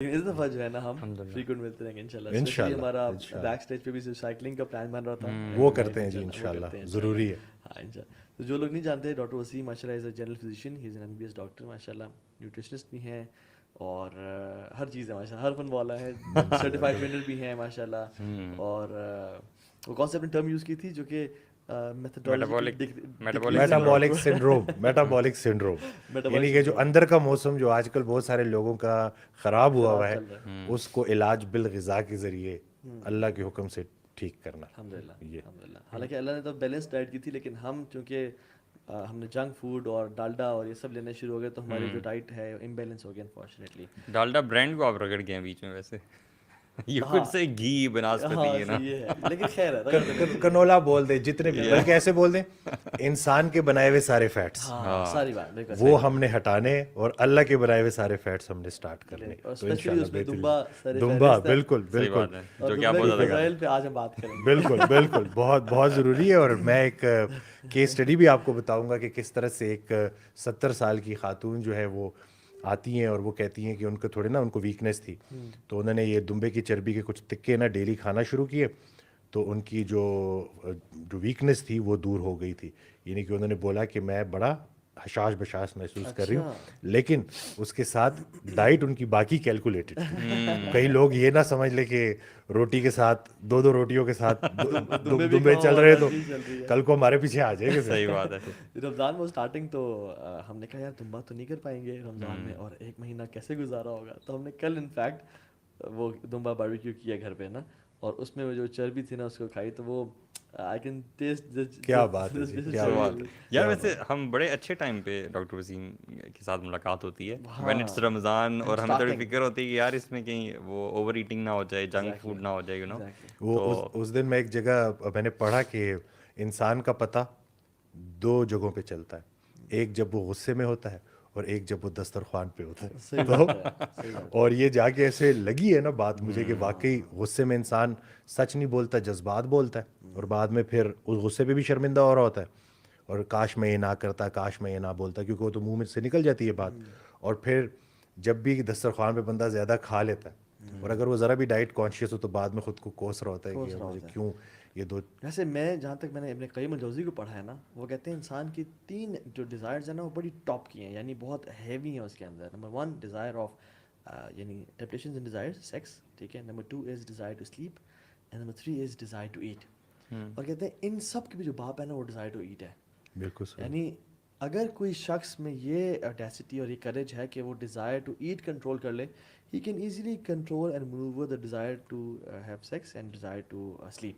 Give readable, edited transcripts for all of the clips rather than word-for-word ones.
اس دفعہ جو ہے نا ہم فریکوینٹ ملتے رہیں گے انشاءاللہ. اسپیشلی ہمارا بیک اسٹیج پہ بھی سائیکلنگ کا پلان بن رہا تھا, وہ کرتے ہیں جی انشاءاللہ, ضروری ہے. ہاں انشاءاللہ. تو جو لوگ نہیں جانتے, ڈاکٹر وسیم ماشاء اللہ is a general physician, he is an MBBS doctor ماشاء اللہ, نیوٹریشنسٹ بھی ہیں اور ہر چیز ہے ماشاء اللہ, ہر فن والا ہے, سرٹیفائڈ ٹرینر بھی ہیں ماشاء اللہ. اور وہ کون سی اپنی ٹرم یوز کی تھی جو کہ میٹابولک سنڈروم, یعنی کہ جو اندر کا موسم جو آج کل بہت سارے لوگوں کا خراب ہوا ہے, اس کو علاج بالغذا کے ذریعے اللہ کے حکم سے ٹھیک کرنا. الحمدللہ. حالانکہ اللہ نے تو بیلنس ڈائٹ کی تھی, لیکن ہم چونکہ ہم نے جنک فوڈ اور ڈالڈا اور یہ سب لینے شروع ہو گئے, تو ہماری جو ڈائٹ ہے امبیلنس ہو گیا انفارچونیٹلی. ڈالڈا برانڈ کو آپ رگڑ گئے ہیں بیچ میں ویسے, یہ کچھ سے گھی بناسپتی ہے نا, لیکن خیر ہے, کنولا بول دیں جتنے بھی, بلکہ ایسے بول دیں انسان کے بنائے ہوئے سارے فیٹس ساری بات وہ ہم نے ہٹانے, اور اللہ کے بنائے ہوئے سارے فیٹس ہم نے سٹارٹ کرنے. تو انشاءاللہ دمبا بالکل بالکل جو کہ آپ بہت اسرائیل پہ آج ہم بات کریں گے. بالکل بالکل بہت بہت ضروری ہے. اور میں ایک کیس اسٹڈی بھی آپ کو بتاؤں گا کہ کس طرح سے ایک 70 سال کی خاتون جو ہے وہ آتی ہیں اور وہ کہتی ہیں کہ ان کو تھوڑے نا ان کو ویکنیس تھی, تو انہوں نے یہ دمبے کی چربی کے کچھ تکے نا ڈیلی کھانا شروع کیے, تو ان کی جو ویکنیس تھی وہ دور ہو گئی تھی. یعنی کہ انہوں نے بولا کہ میں بڑا حشاش بشاش محسوس کر رہی ہوں, لیکن اس کے ساتھ ڈائٹ ان کی باقی کیلکولیٹڈ تھی. کئی لوگ یہ نہ سمجھ لے کہ روٹی کے ساتھ دو روٹیوں کے ساتھ دمبے چل رہے تو کل کو ہمارے پیچھے آ جائے گا. صحیح بات ہے. رمضان میں اسٹارٹنگ تو ہم نے کہا یار دمبا تو نہیں کر پائیں گے رمضان میں, اور ایک مہینہ کیسے گزارا ہوگا, تو ہم نے کل انفیکٹ وہ دمبا باربیکیو کیا گھر پہ نا, اور اس میں وہ جو چربی تھی نا اس کو کھائی, تو وہ آئی کین ٹیسٹ. کیا بات ہے, کیا بات ہے یار. ویسے ہم بڑے اچھے ٹائم پہ ڈاکٹر وسیم کے ساتھ ملاقات ہوتی ہے, وین اٹس رمضان, اور ہمیں تھوڑی فکر ہوتی ہے کہ یار اس میں کہیں وہ اوور ایٹنگ نہ ہو جائے, جنک فوڈ نہ ہو جائے, یو نو. وہ اس دن میں ایک جگہ میں نے پڑھا کہ انسان کا پتہ 2 جگہوں پہ چلتا ہے, ایک جب وہ غصے میں ہوتا ہے اور ایک جب وہ دسترخوان پہ ہوتا ہے. اور یہ جا کے ایسے لگی ہے نا بات مجھے کہ واقعی غصے میں انسان سچ نہیں بولتا, جذبات بولتا ہے, اور بعد میں پھر اس غصے پہ بھی شرمندہ ہو رہا ہوتا ہے, اور کاش میں یہ نہ کرتا, کاش میں یہ نہ بولتا, کیونکہ وہ تو منہ میں سے نکل جاتی ہے بات. اور پھر جب بھی دسترخوان پہ بندہ زیادہ کھا لیتا ہے, اور اگر وہ ذرا بھی ڈائٹ کانشیس ہو, تو بعد میں خود کو کوس رہا ہوتا ہے کہ مجھے کیوں یہ 2. ویسے میں جہاں تک میں نے اپنے قیم الجوزی کو پڑھا ہے نا, وہ کہتے ہیں انسان کی 3 جو ڈیزائرز ہیں نا وہ بڑی ٹاپ کی ہیں, یعنی بہت ہیوی ہیں اس کے اندر. نمبر 1 ڈیزائر آف یعنی ٹیمپٹیشنز اینڈ ڈیزائر سیکس, ٹھیک ہے. Number 2 is desire to sleep, and number 3 is desire to eat. اور کہتے ہیں ان سب کے بھی جو باپ ہے نا وہ ڈیزائر ٹو ایٹ ہے. بالکل. یعنی اگر کوئی شخص میں یہ اڈیسٹی اور یہ کریج ہے کہ وہ ڈیزائر ٹو ایٹ کنٹرول کر لے, he can easily control and maneuver the desire to have sex and desire to sleep.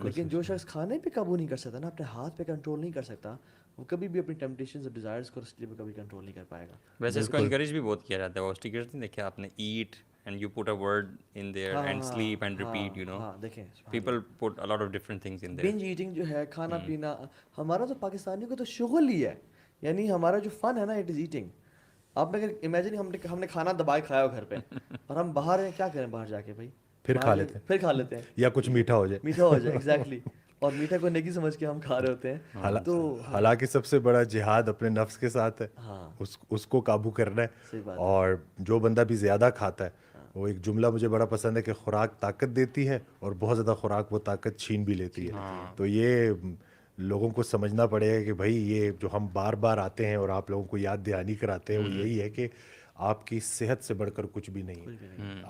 لیکن جو شخص کھانے پہ قابو نہیں کر سکتا نا, اپنے ہاتھ پہ کنٹرول نہیں کر سکتا, وہ کبھی بھی اپنی ٹیمپٹیشنز اور ڈیزائرز کو اس لیے کبھی کنٹرول نہیں کر پائے گا. ویسے اس کو انکریج بھی بہت کیا جاتا ہے, وہ اسٹیکرز نہیں دیکھے آپ نے, at and you put a word in there and sleep and repeat, you know. دیکھیں people put a lot of different things in there. binge eating جو ہے, کھانا پینا, ہمارا تو پاکستانیوں کا تو شغل ہی ہے, یعنی ہمارا جو فن ہے نا اٹ از ایٹنگ. آپ نے اگر امیجن ہم نے کھانا دبائے کھایا ہو گھر پہ, اور ہم باہر ہیں, کیا کریں باہر جا کے بھائی, پھر کھا لیتے ہیں یا کچھ میٹھا ہو جائے ایگزیکٹلی, اور میٹھا کو نیکی سمجھ کے ہم کھا رہے ہوتے ہیں. تو حالانکہ سب سے بڑا جہاد اپنے نفس کے ساتھ ہے, اس کو قابو کرنا ہے. اور جو بندہ بھی زیادہ کھاتا ہے, وہ ایک جملہ مجھے بڑا پسند ہے کہ خوراک طاقت دیتی ہے, اور بہت زیادہ خوراک وہ طاقت چھین بھی لیتی ہے. تو یہ لوگوں کو سمجھنا پڑے گا کہ بھائی یہ جو ہم بار بار آتے ہیں اور آپ لوگوں کو یاد دہانی کراتے ہیں, وہ یہی ہے کہ آپ کی صحت سے بڑھ کر کچھ بھی نہیں ہے.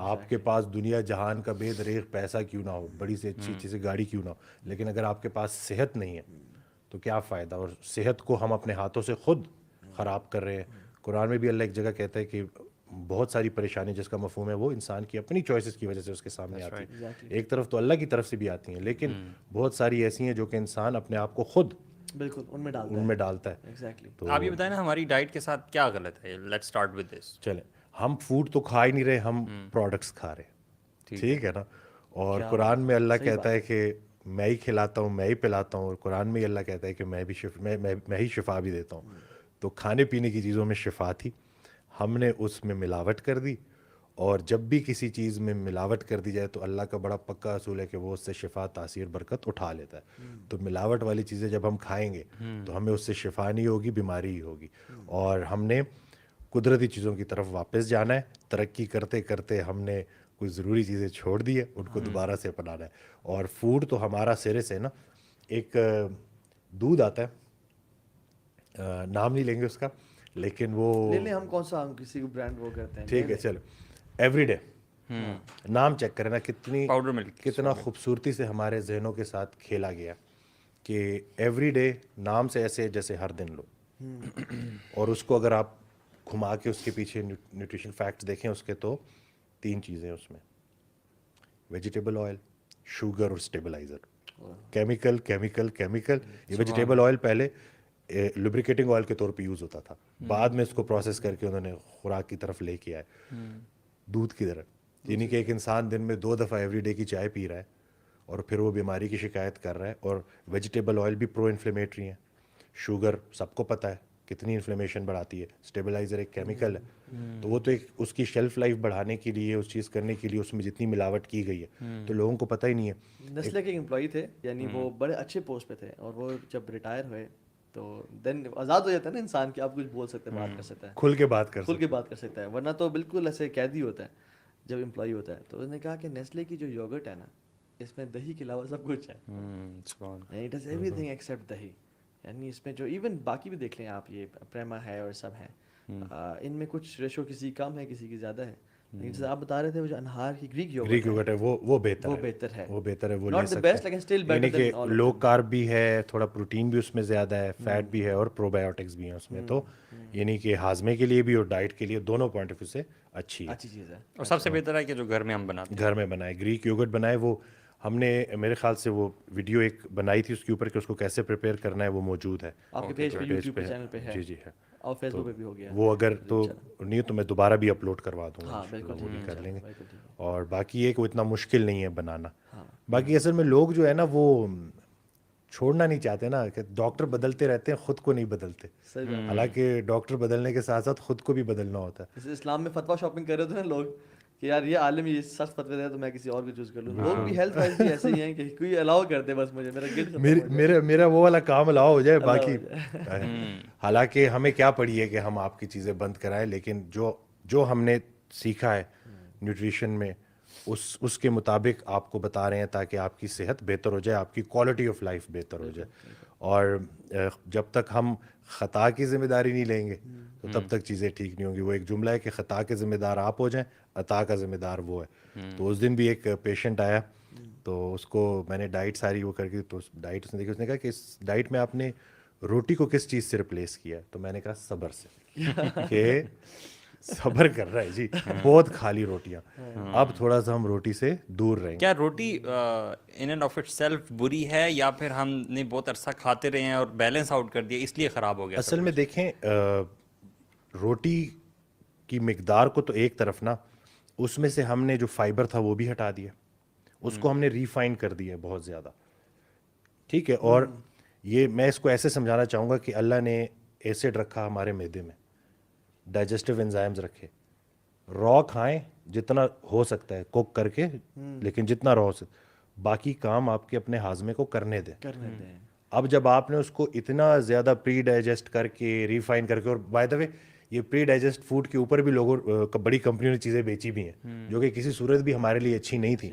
آپ کے پاس دنیا جہان کا بے دریغ پیسہ کیوں نہ ہو, بڑی سے اچھی سے گاڑی کیوں نہ ہو, لیکن اگر آپ کے پاس صحت نہیں ہے تو کیا فائدہ. اور صحت کو ہم اپنے ہاتھوں سے خود خراب کر رہے ہیں. قرآن میں بھی اللہ ایک جگہ کہتا ہے کہ بہت ساری پریشانی جس کا مفہوم ہے وہ انسان کی اپنی چوائسز کی وجہ سے اس کے سامنے آتی ہے. ایک طرف تو اللہ کی طرف سے بھی آتی ہیں, لیکن بہت ساری ایسی ہیں جو کہ انسان اپنے آپ کو خود بالکل ان میں ڈالتا ہے. تو آپ یہ بتائیں نا ہماری ڈائٹ کے ساتھ کیا غلط ہے. Let's start with this. چلیں, ہم فوڈ تو کھا ہی نہیں رہے, ہم پروڈکٹس کھا رہے ہیں, ٹھیک ہے نا. اور قرآن میں اللہ کہتا ہے کہ میں ہی کھلاتا ہوں, میں ہی پلاتا ہوں, اور قرآن میں اللہ کہتا ہے کہ میں ہی شفا بھی دیتا ہوں. تو کھانے پینے کی چیزوں میں شفا تھی, ہم نے اس میں ملاوٹ کر دی. اور جب بھی کسی چیز میں ملاوٹ کر دی جائے تو اللہ کا بڑا پکا اصول ہے کہ وہ اس سے شفا, تاثیر, برکت اٹھا لیتا ہے. تو ملاوٹ والی چیزیں جب ہم کھائیں گے تو ہمیں اس سے شفا نہیں ہوگی, بیماری ہی ہوگی. اور ہم نے قدرتی چیزوں کی طرف واپس جانا ہے. ترقی کرتے کرتے ہم نے کچھ ضروری چیزیں چھوڑ دی ہے, ان کو دوبارہ سے اپنانا ہے. اور فوڈ تو ہمارا سرے سے نا, ایک دودھ آتا ہے, نام نہیں لیں گے اس کا, لیکن وہ لے لیں ہم, کون سا ہم کسی کو برانڈ وہ کرتے ہیں, ٹھیک ہے چلو, ایوری ڈے. نام چیک کریں نا پاؤڈر ملک کتنا خوبصورتی سے ہمارے ذہنوں کے ساتھ کھیلا گیا کہ ایوری ڈے نام سے ایسے جیسے ہر دن لو. اور اس کو اگر آپ گھما کے اس کے پیچھے نیوٹریشن فیکٹس دیکھیں اس کے, تو 3 چیزیں اس میں, ویجیٹیبل آئل, شوگر اور اسٹیبلائزر. Chemical chemical chemical. یہ ویجیٹیبل آئل پہلے لوبریکیٹنگ آئل کے طور پہ یوز ہوتا تھا, بعد میں اس کو پروسیس کر کے انہوں نے خوراک کی طرف لے کے آئے. دودھ کی طرح, یعنی کہ ایک انسان دن میں 2 دفعہ ایوری ڈے کی چائے پی رہا ہے اور پھر وہ بیماری کی شکایت کر رہا ہے. اور ویجیٹیبل آئل بھی پرو انفلیمیٹری ہیں. شوگر سب کو پتہ ہے کتنی انفلیمیشن بڑھاتی ہے. اسٹیبلائزر ایک کیمیکل ہے, تو وہ تو ایک اس کی شیلف لائف بڑھانے کے لیے, اس چیز کرنے کے لیے اس میں جتنی ملاوٹ کی گئی ہے تو لوگوں کو پتہ ہی نہیں ہے. نیسلے کے امپلائی تھے, یعنی وہ بڑے اچھے پوسٹ پہ تھے, اور وہ جب ریٹائر ہوئے تو دین آزاد ہو جاتا ہے نا انسان, کہ آپ کچھ بول سکتے ہیں, بات کر سکتا ہے, کھل کے بات کر سکتا ہے, ورنہ تو بالکل ایسے قیدی ہوتا ہے جب امپلائی ہوتا ہے. تو انہوں نے کہا کہ نیسلے کی جو یوگرٹ ہے نا, اس میں دہی کے علاوہ سب کچھ ہے, it is every thing accept دہی. یعنی اس میں جو ایون باقی بھی دیکھ لیں آپ, یہ پریما ہے اور سب ہیں, ان میں کچھ ریشو کسی کم ہے کسی کی زیادہ ہے. لیکن جیسے آپ بتا رہے تھے وہ جو انہار کی گریک یوگرٹ ہے وہ بہتر ہے, وہ بہتر ہے, وہ لے سکتے ہیں. یعنی کہ لو کارب بھی ہے, تھوڑا پروٹین بھی اس میں زیادہ ہے, فیٹ بھی ہے, اور پروبایوٹکس بھی ہیں اس میں. تو یعنی کہ ہاضمے کے لیے بھی اور ڈائٹ کے لیے دونوں پوائنٹ آف ویو سے اچھی چیز ہے. اور سب سے بہتر ہے کہ جو گھر میں ہم بناتے ہیں, گھر میں بنائے. گریک یوگرٹ بنائے, وہ ہم نے میرے خیال سے وہ ویڈیو ایک بنائی تھی اس کے اوپر کہ اس کو کیسے پریپیئر کرنا ہے, وہ موجود ہے آپ کے پیج پہ, یوٹیوب پہ, چینل پہ ہے. جی جی ہے, اور فیس بک پہ بھی ہو گیا. وہ اگر تو نہیں تو میں دوبارہ بھی اپلوڈ کروا دوں گا, وہ بھی کر لیں گے. اور باقی یہ کہ وہ اتنا مشکل نہیں ہے بنانا. باقی اصل میں لوگ جو ہے نا وہ چھوڑنا نہیں چاہتے نا, کہ ڈاکٹر بدلتے رہتے ہیں, خود کو نہیں بدلتے. حالانکہ ڈاکٹر بدلنے کے ساتھ ساتھ خود کو بھی بدلنا ہوتا ہے. جیسے اسلام میں فتویٰ شاپنگ کر رہے تھے نا لوگ, کہ یار یہ عالم یہ سخت فتوے دے تو میں کسی اور کو چوز کر لوں. لوگ بھی ہیلتھ وائز بھی ایسے ہی ہیں کہ کوئی الاؤ کر دے, بس مجھے میرا گلٹ میرا وہ والا کام الاؤ ہو جائے. باقی حالانکہ ہمیں کیا پڑی ہے کہ ہم آپ کی چیزیں بند کرائیں, لیکن جو ہم نے سیکھا ہے نیوٹریشن میں اس کے مطابق آپ کو بتا رہے ہیں, تاکہ آپ کی صحت بہتر ہو جائے, آپ کی کوالٹی آف لائف بہتر ہو جائے. اور جب تک ہم خطا کی ذمہ داری نہیں لیں گے تو تب تک چیزیں ٹھیک نہیں ہوں گی. وہ ایک جملہ ہے کہ خطا کے ذمہ دار آپ ہو جائیں, عطا کا ذمہ دار وہ ہے. تو اس دن بھی ایک پیشنٹ آیا, تو اس کو میں نے ڈائٹ ساری وہ کر کے, تو ڈائٹ اس نے دیکھی, اس نے کہا کہ اس ڈائٹ میں آپ نے روٹی کو کس چیز سے ریپلیس کیا ہے؟ تو میں نے کہا صبر سے, کہ صبر کر رہا ہے جی, بہت کھا لی روٹیاں, اب تھوڑا سا ہم روٹی سے دور رہیں. کیا روٹی in and of it self بری ہے, یا پھر ہم نے بہت عرصہ کھاتے رہے ہیں اور بیلنس آؤٹ کر دیا اس لیے خراب ہو گیا؟ اصل میں دیکھیں, روٹی کی مقدار کو تو ایک طرف نا, اس میں سے ہم نے جو فائبر tha وہ بھی ہٹا دیا, اس کو ہم نے ریفائن کر دیا بہت زیادہ, ٹھیک ہے. اور یہ میں اس کو ایسے سمجھانا چاہوں گا کہ اللہ نے ایسڈ رکھا ہمارے معدے میں, ڈائجسٹیو انزائمز رکھے, را کھائیں جتنا ہو سکتا ہے کوک کر کے, لیکن جتنا را ہو سکتا, باقی کام آپ کے اپنے ہاضمے کو کرنے دیں. اب جب آپ نے اس کو اتنا زیادہ پری ڈائجسٹ کر کے, ریفائن کر کے, اور بائی دا وے یہ پری ڈائجسٹ فوڈ کے اوپر بھی لوگوں بڑی کمپنیوں نے چیزیں بیچی بھی ہیں, جو کہ کسی صورت بھی ہمارے لیے اچھی نہیں تھی.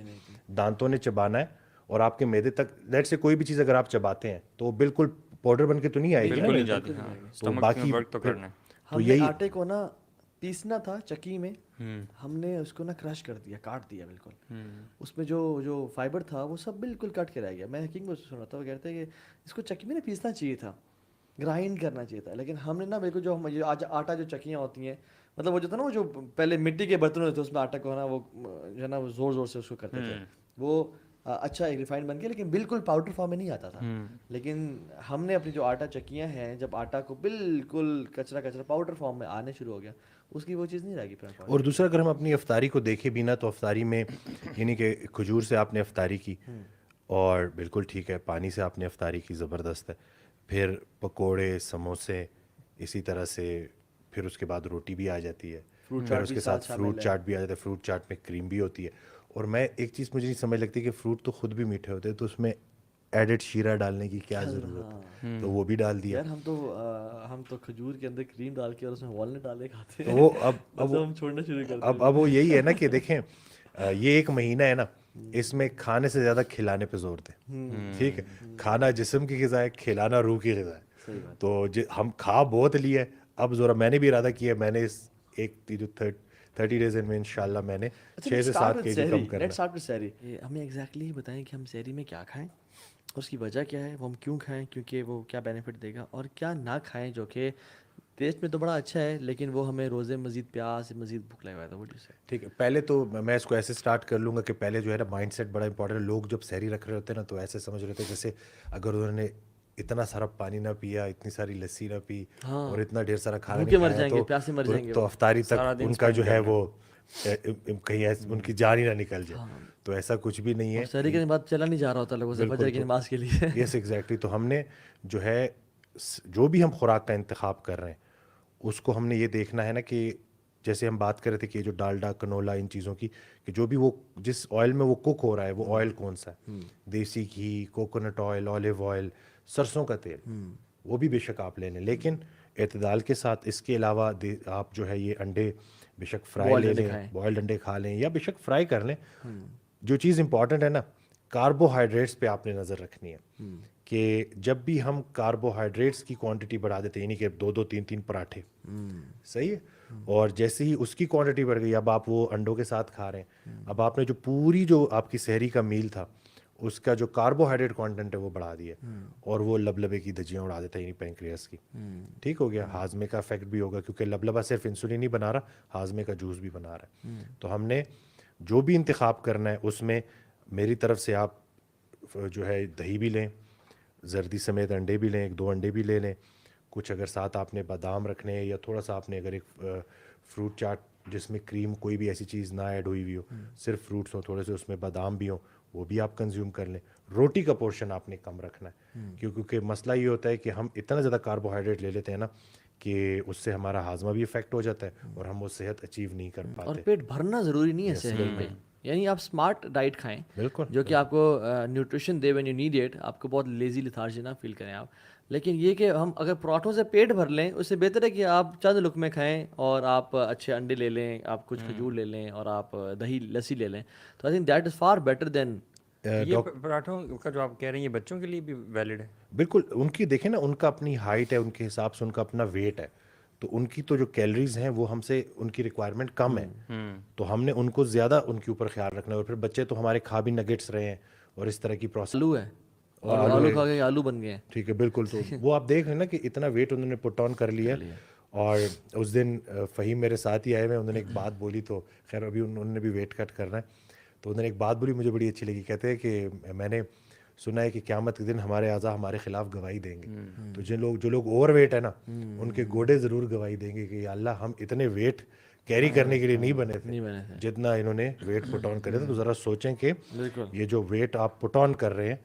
دانتوں نے چبانا ہے, اور آپ کے معدے تک لیٹ سے کوئی بھی چیز اگر آپ چباتے ہیں تو وہ بالکل پاؤڈر بن کے تو نہیں آئے گی, بالکل نہیں جاتی. تو باقی تو کرنا ہے. ہم نے آٹے کو نا پیسنا تھا چکی میں, ہم نے اس کو نا کرش کر دیا, کاٹ دیا بالکل. اس میں جو فائبر تھا وہ سب بالکل کٹ کے رہ گیا. میں حکیم کو سنا تھا, وہ کہتے ہیں کہ اس کو چکی میں نا پیسنا چاہیے تھا, گرائنڈ کرنا چاہیے تھا, لیکن ہم نے نا بالکل جو آج آٹا جو چکیاں ہوتی ہیں, مطلب وہ جو تھا نا, وہ جو پہلے مٹی کے برتن ہوتے تھے اس میں آٹا کو نا وہ جو ہے نا وہ زور زور سے اس کو کرتے تھے, وہ اچھا ایک ریفائنڈ بن گیا, لیکن بالکل پاؤڈر فارم میں نہیں آتا تھا. لیکن ہم نے اپنی جو آٹا چکیاں ہیں, جب آٹا کو بالکل کچرا پاؤڈر فارم میں آنے شروع ہو گیا, اس کی وہ چیز نہیں رہ گئی. اور دوسرا اگر ہم اپنی افطاری کو دیکھیں بھی نا, تو افطاری میں یعنی کہ کھجور سے آپ نے افطاری کی, اور بالکل ٹھیک ہے, پانی سے آپ نے افطاری کی, زبردست ہے. پھر پکوڑے, سموسے, اسی طرح سے پھر اس کے بعد روٹی بھی آ جاتی ہے, پھر اس کے ساتھ فروٹ چاٹ بھی آ جاتا ہے. فروٹ چاٹ میں کریم بھی ہوتی ہے. اور میں ایک چیز مجھے نہیں سمجھ لگتی کہ فروٹ تو خود بھی میٹھے ہوتے ہیں, تو اس میں ایڈڈ شیرہ ڈالنے کی کیا ضرورت ہے, تو وہ بھی ڈال دیا. یار ہم تو کھجور کے اندر کریم ڈال کے اور اس میں والنٹ ڈالے کھاتے تو ہیں. وہ اب ہم چھوڑنا شروع کر دیں. اب وہ یہی ہے نا کہ دیکھیں یہ ایک مہینہ ہے نا, اس میں کھانے سے زیادہ کھلانے پہ زور دیں. ٹھیک ہے, کھانا جسم کی غذا ہے, کھلانا روح کی غذا ہے. تو ہم کھا بہت لیا ہے, اب ذرا میں نے بھی ارادہ کیا ہے, میں نے اس ایک جو 30 days میں انشاءاللہ میں نے 6 سے 7 kg کم کرنا ہے. ہمیں ایگزیکٹلی بتائیں کہ ہم سحری میں کیا کھائیں, اس کی وجہ کیا ہے, وہ ہم کیوں کھائیں, کیونکہ وہ کیا بینیفٹ دے گا, اور کیا نہ کھائیں جو کہ ٹیسٹ میں تو بڑا اچھا ہے لیکن وہ ہمیں روزے مزید پیاس مزید بھوک لگا تھا. وہ ٹھیک ہے, پہلے تو میں اس کو ایسے سٹارٹ کر لوں گا کہ پہلے جو ہے نا مائنڈ سیٹ بڑا امپورٹنٹ ہے. لوگ جب سحری رکھ رہے ہوتے ہیں نا تو ایسے سمجھ رہے تھے جیسے اگر انہوں نے اتنا سارا پانی نہ پیا, اتنی ساری لسی نہ پی اور اتنا ڈھیر سارا کھانا نہیں کھایا تو افطاری تک ان کا جو ہے وہ کہیں ان کی جان ہی نہ نکل جائے. تو ایسا کچھ بھی نہیں ہے. سحری کے بعد چلا نہیں جا رہا ہوتا لوگوں سے فجر کی نماز کے لیے. Yes exactly. تو ہم نے جو ہے جو بھی ہم خوراک کا انتخاب کر رہے ہیں اس کو ہم نے یہ دیکھنا ہے نا کہ جیسے ہم بات کر رہے تھے کہ جو ڈالڈا کنولا ان چیزوں کی, کہ جو بھی وہ جس آئل میں وہ کوک ہو رہا ہے وہ آئل کون سا ہے, دیسی گھی, کوکونٹ آئل, آلیو آئل, سرسوں کا تیل, وہ بھی بے شک آپ لے لیں لیکن اعتدال کے ساتھ. اس کے علاوہ آپ جو ہے یہ انڈے بے شک فرائی لے لیں, بوائلڈ انڈے کھا لیں یا بے شک فرائی کر لیں. جو چیز امپورٹنٹ ہے نا, کاربوہائیڈریٹس پہ آپ نے نظر رکھنی ہے کہ جب بھی ہم کاربوہائیڈریٹس کی کوانٹٹی بڑھا دیتے ہیں, یعنی کہ 2 3 پراٹھے, صحیح ہے, اور جیسے ہی اس کی کوانٹٹی بڑھ گئی, اب آپ وہ انڈوں کے ساتھ کھا رہے ہیں, اب آپ نے جو پوری جو آپ کی سحری کا میل تھا اس کا جو کاربوہائیڈریٹ کانٹینٹ ہے وہ بڑھا دیا, اور وہ لبلبے کی دھجیاں اڑا دیتا ہے, یعنی پینکریاس کی. ٹھیک ہو گیا, ہاضمے کا افیکٹ بھی ہوگا کیونکہ لبلبا صرف انسولین نہیں بنا رہا, ہاضمے کا جوس بھی بنا رہا ہے. تو ہم نے جو بھی انتخاب کرنا ہے اس میں میری طرف سے آپ جو ہے دہی بھی لیں, زردی سمیت انڈے بھی لیں, 1-2 انڈے بھی لے لیں, کچھ اگر ساتھ آپ نے بادام رکھنے ہیں یا تھوڑا سا آپ نے اگر ایک فروٹ چاٹ جس میں کریم کوئی بھی ایسی چیز نہ ایڈ ہوئی ہوئی ہو, صرف فروٹس ہوں, تھوڑے سے اس میں بادام بھی ہوں, وہ بھی آپ کنزیوم کر لیں. روٹی کا پورشن آپ نے کم رکھنا ہے کیونکہ مسئلہ یہ ہوتا ہے کہ ہم اتنا زیادہ کاربوہائیڈریٹ لے لیتے ہیں نا کہ اس سے ہمارا ہاضمہ بھی افیکٹ ہو جاتا ہے اور ہم وہ صحت اچیو نہیں کر پاتے. اور پیٹ بھرنا ضروری نہیں ہے سحری میں, یعنی آپ اسمارٹ ڈائٹ کھائیں بالکل جو کہ آپ کو nutrition they when you need it, آپ کو بہت لیزی لتھارجی نہ فیل کریں آپ. لیکن یہ کہ ہم اگر پراٹھوں سے پیٹ بھر لیں اس سے بہتر ہے کہ آپ چند لقمے کھائیں اور آپ اچھے انڈے لے لیں, آپ کچھ کھجور لے لیں اور آپ دہی لسی لے لیں. تو I think that is for better than. یہ پراٹھوں کا جو آپ کہہ رہے ہیں یہ بچوں کے لیے بھی ویلڈ ہے؟ بالکل. ان کی دیکھیں نا, ان کا اپنی ہائٹ ہے, ان کے حساب سے ان کا اپنا ویٹ ہے, تو ان کی تو جو کیلریز ہیں وہ ہم سے ان کی ریکوائرمنٹ کم ہے, تو ہم نے ان کو زیادہ ان کے اوپر خیال رکھنا ہے. اور پھر بچے تو ہمارے کھا بھی نگیٹس رہے ہیں اور اس طرح کی پروسیس. آلو ہے اور آلو کھا کے آلو بن گئے ہیں. ٹھیک ہے, بالکل. تو وہ آپ دیکھ رہے ہیں نا کہ اتنا ویٹ انہوں نے پٹ آن کر لیا. اور اس دن فہیم میرے ساتھ ہی آئے ہوئے, انہوں نے ایک بات بولی, تو خیر ابھی انہوں نے بھی ویٹ کٹ کرنا ہے, تو انہوں نے ایک بات بولی مجھے بڑی اچھی لگی. کہتے ہیں کہ میں نے سنا ہے کہ قیامت کے دن ہمارے اعضاء ہمارے خلاف گواہی دیں گے, تو جو لوگ اوور ویٹ ہے نا ان کے گوڑے ضرور گواہی دیں گے کہ یا اللہ ہم اتنے ویٹ کیری کرنے کے لیے نہیں بنے تھے جتنا انہوں نے ویٹ پٹ آن کرے تھے. تو ذرا سوچیں کہ یہ جو ویٹ آپ پٹ آن کر رہے ہیں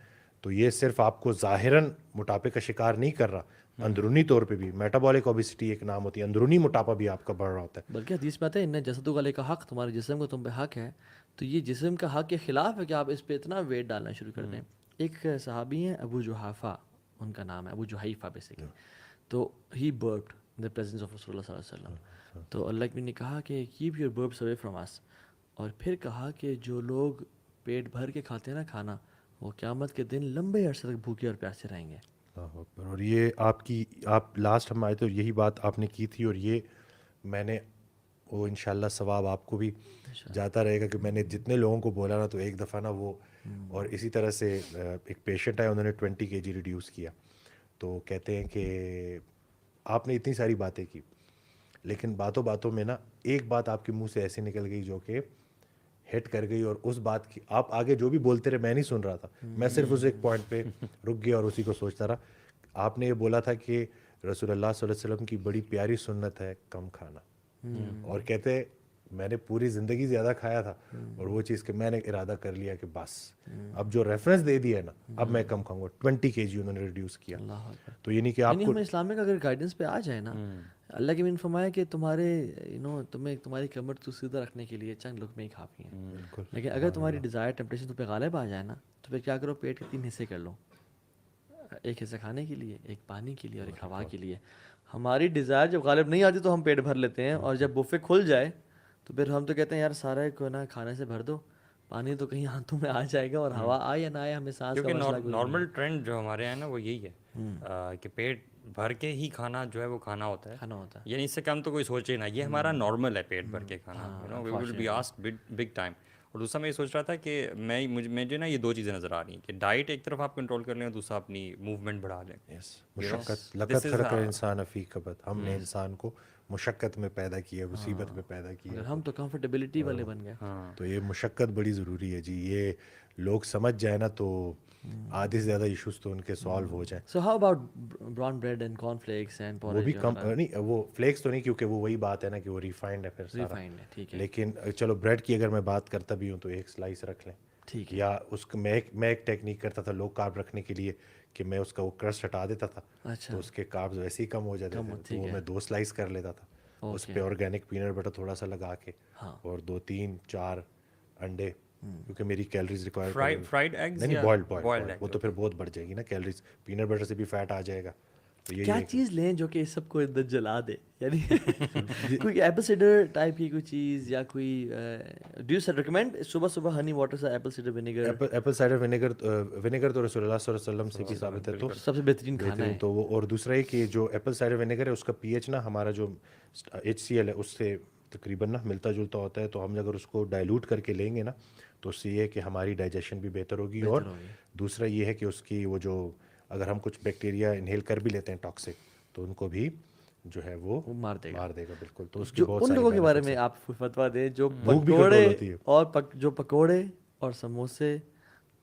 تو یہ صرف آپ کو ظاہراً موٹاپے کا شکار نہیں کر رہا, اندرونی طور پہ بھی میٹابولک اوبیسٹی ایک نام ہوتی ہے, اندرونی موٹاپا بھی آپ کا بڑھ رہا ہوتا ہے. بلکہ حدیث میں آتا ہے ان جسد علیہ کا حق, تمہارے جسم کو تم پہ حق ہے. تو یہ جسم کا حق کے خلاف ہے کہ آپ اس پہ اتنا ویٹ ڈالنا شروع کر دیں. ایک صحابی ہیں ابو جحافہ, ان کا نام ہے ابو جحیفہ بیسیکلی. تو ہی برپڈ ان دا پریزنس آف رسول اللہ صلی اللہ علیہ وسلم. تو اللہ نے کہا کہ کیپ یور برپس اوے فرام اس, اور پھر کہا کہ جو لوگ پیٹ بھر کے کھاتے ہیں نا کھانا, وہ قیامت کے دن لمبے عرصے تک بھوکے اور پیاسے رہیں گے. اور یہ آپ لاسٹ ہم آئے تو یہی بات آپ نے کی تھی, اور یہ میں نے وہ انشاءاللہ ثواب آپ کو بھی جاتا رہے گا کہ میں نے جتنے لوگوں کو بولا نا تو ایک دفعہ نا وہ, اور اسی طرح سے ایک پیشنٹ آئے, انہوں نے 20 kg ریڈیوس کیا. تو کہتے ہیں کہ آپ نے اتنی ساری باتیں کی لیکن باتوں باتوں میں نا ایک بات آپ کے منہ سے ایسے نکل گئی جو کہ ہٹ کر گئی, اور اس بات کی آپ آگے جو بھی بولتے رہے میں نہیں سن رہا تھا, میں صرف اس ایک پوائنٹ پہ رک گیا اور اسی کو سوچتا رہا. آپ نے یہ بولا تھا کہ رسول اللہ صلی اللہ علیہ وسلم کی بڑی پیاری سنت ہے کم کھانا, اور کہتے میں نے پوری زندگی زیادہ کھایا تھا اور وہ چیز کہ میں نے ارادہ کر لیا کہ بس اب جو ریفرنس دے دیا ہے نا اب میں کم کھاؤں گا. 20 kg انہوں نے ریڈیوس کیا. تو یہ نہیں کہ آپ کو ہمیں اسلامک اگر گائیڈنس پہ آ جائے نا, اللہ کے بھی فرمایا کہ تمہارے تمہیں تمہاری کمر تو سیدھا رکھنے کے لیے چند لقمے ہی کافی ہیں. لیکن اگر تمہاری ڈیزائر ٹیمپٹیشن تم پہ غالب آ جائے نا تو پھر کیا کرو, پیٹ کے 3 حصے کر لو. ایک حصہ کھانے کے لیے، ایک پانی کے لیے اور ایک ہوا کے لیے. ہماری ڈیزائر جب غالب نہیں آتی تو ہم پیٹ بھر لیتے ہیں، اور جب بفے کھل جائے تو پھر ہم تو کہتے ہیں یار سارا کو نا کھانے سے بھر دو، پانی تو کہیں ہاتھوں میں آ جائے گا، اور ہوا آئے یا نہ آئے ہمیں سانس کا کیونکہ مسئلہ کوئی نہیں نارمل ٹرینڈ جو ہمارے یہاں نا وہ یہی ہے کہ پیٹ بھر کے ہی کھانا جو ہے وہ کھانا ہوتا ہے، کھانا ہوتا ہے. یعنی اس سے کم تو کوئی سوچے نا، یہ ہمارا نارمل ہے پیٹ بھر کے کھانا، you know we will be asked big time. اور دوسرا میں یہ سوچ رہا تھا کہ مجھے نا یہ دو چیزیں نظر آ رہی ہیں کہ ڈائٹ ایک طرف آپ کنٹرول کر لیں اور دوسرا اپنی موومنٹ بڑھا لیں. مشقت لقد خلق الانسان فی کبد، ہم نے انسان کو مشقت میں پیدا کیا، مصیبت میں پیدا کیا، مگر ہم تو کمفرٹیبلٹی والے بن گئے. تو یہ مشقت بڑی ضروری ہے جی. یہ لوگ سمجھ جائے نا تو آدھے سے زیادہ ایشوز تو ان کے سالو ہو جائیں. So how about brown bread and corn flakes and وہ پورج؟ بھی کم نہیں، وہ فلیکس تو نہیں، کیونکہ وہ وہی بات ہے نا کہ وہ ریفائنڈ ہے پھر سارا. ریفائنڈ ہے، ٹھیک ہے. لیکن چلو بریڈ کی اگر میں بات کرتا بھی ہوں تو ایک سلائس رکھ لیں، ٹھیک ہے. یا اس کو میں ایک ٹیکنیک کرتا تھا لو کارب رکھنے کے لیے کہ میں اس کا وہ کرسٹ ہٹا دیتا تھا، اچھا تو اس کے کاربز ویسے ہی کم ہو جاتے تھے، تو وہ میں 2 سلائس کر لیتا تھا. اس پہ آرگینک پینٹ بٹر تھوڑا سا لگا کے، اور 2 3 4 انڈے، کیونکہ میری کیلریز ریکوائر فرائیڈ ایگز نہیں، بوائلڈ، وہ تو پھر بہت بڑھ جائے گی نا کیلریز، پینٹ بٹر سے بھی فیٹ آ جائے گا. تو یہ کیا چیز لیں جو کہ اس سب کو اندر جلا دے؟ یعنی کوئی ایپل سیڈر ٹائپ کی کوئی چیز، یا کوئی ڈو یو ریکمینڈ صبح صبح ہنی واٹر سے apple cedar vinegar? Apple cider vinegar تو رسول اللہ صلی اللہ علیہ وسلم سے بھی ثابت ہے، تو سب سے بہترین کھانا ہے. تو وہ. اور دوسرا یہ کہ جو ایپل سائڈر ونیگر ہے اس کا پی ایچ نا ہمارا جو HCl ہے اس سے تقریباً نا ملتا جلتا ہوتا ہے. تو ہم اگر اس کو ڈائلوٹ کر کے لیں گے نا تو اس سے یہ ہے کہ ہماری ڈائجیشن بھی بہتر ہوگی. اور دوسرا یہ ہے کہ اس کی وہ جو اگر ہم کچھ بیکٹیریا انہیل کر بھی لیتے ہیں ٹاکسک، تو ان کو بھی جو ہے وہ مار دے گا بالکل. تو اس کے بہت ان سارے لوگوں کے بارے میں آپ فتویٰ دیں جو پکوڑے اور جو پکوڑے اور سموسے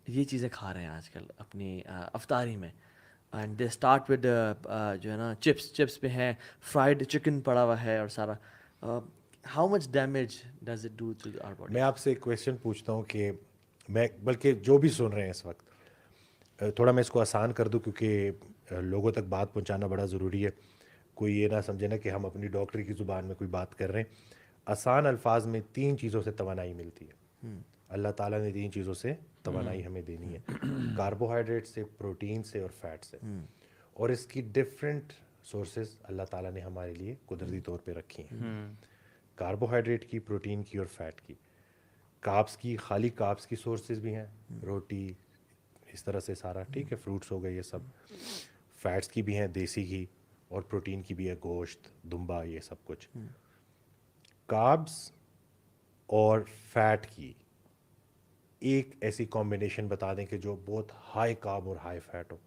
یہ چیزیں کھا رہے ہیں آج کل اپنی افطاری میں، اینڈ دے اسٹارٹ ود جو ہے نا چپس پہ ہیں، فرائیڈ چکن پڑا ہوا ہے اور سارا. How much damage does it do to our body? میں آپ سے ایک کویشچن پوچھتا ہوں کہ میں بلکہ جو بھی سن رہے ہیں اس وقت، تھوڑا میں اس کو آسان کر دوں کیونکہ لوگوں تک بات پہنچانا بڑا ضروری ہے. کوئی یہ نہ سمجھے نا کہ ہم اپنی ڈاکٹری کی زبان میں کوئی بات کر رہے ہیں. آسان الفاظ میں 3 چیزوں سے توانائی ملتی ہے. اللہ تعالیٰ نے 3 چیزوں سے توانائی ہمیں دینی ہے، کاربوہائیڈریٹ سے، پروٹین سے اور فیٹ سے. اور اس کی ڈفرینٹ سورسز اللہ تعالیٰ نے ہمارے لیے قدرتی طور پہ رکھی ہیں. کاربوہائیڈریٹ کی، پروٹین کی اور فیٹ کی. کاربس کی، خالی کاربس کی سورسز بھی ہیں، روٹی اس طرح سے سارا، ٹھیک ہے، فروٹس ہو گئے یہ سب. فیٹس کی بھی ہیں، دیسی گھی، اور پروٹین کی بھی ہے، گوشت، دمبا، یہ سب کچھ. کاربس اور فیٹ کی ایک ایسی کمبینیشن بتا دیں کہ جو بہت ہائی کارب اور ہائی فیٹ ہو،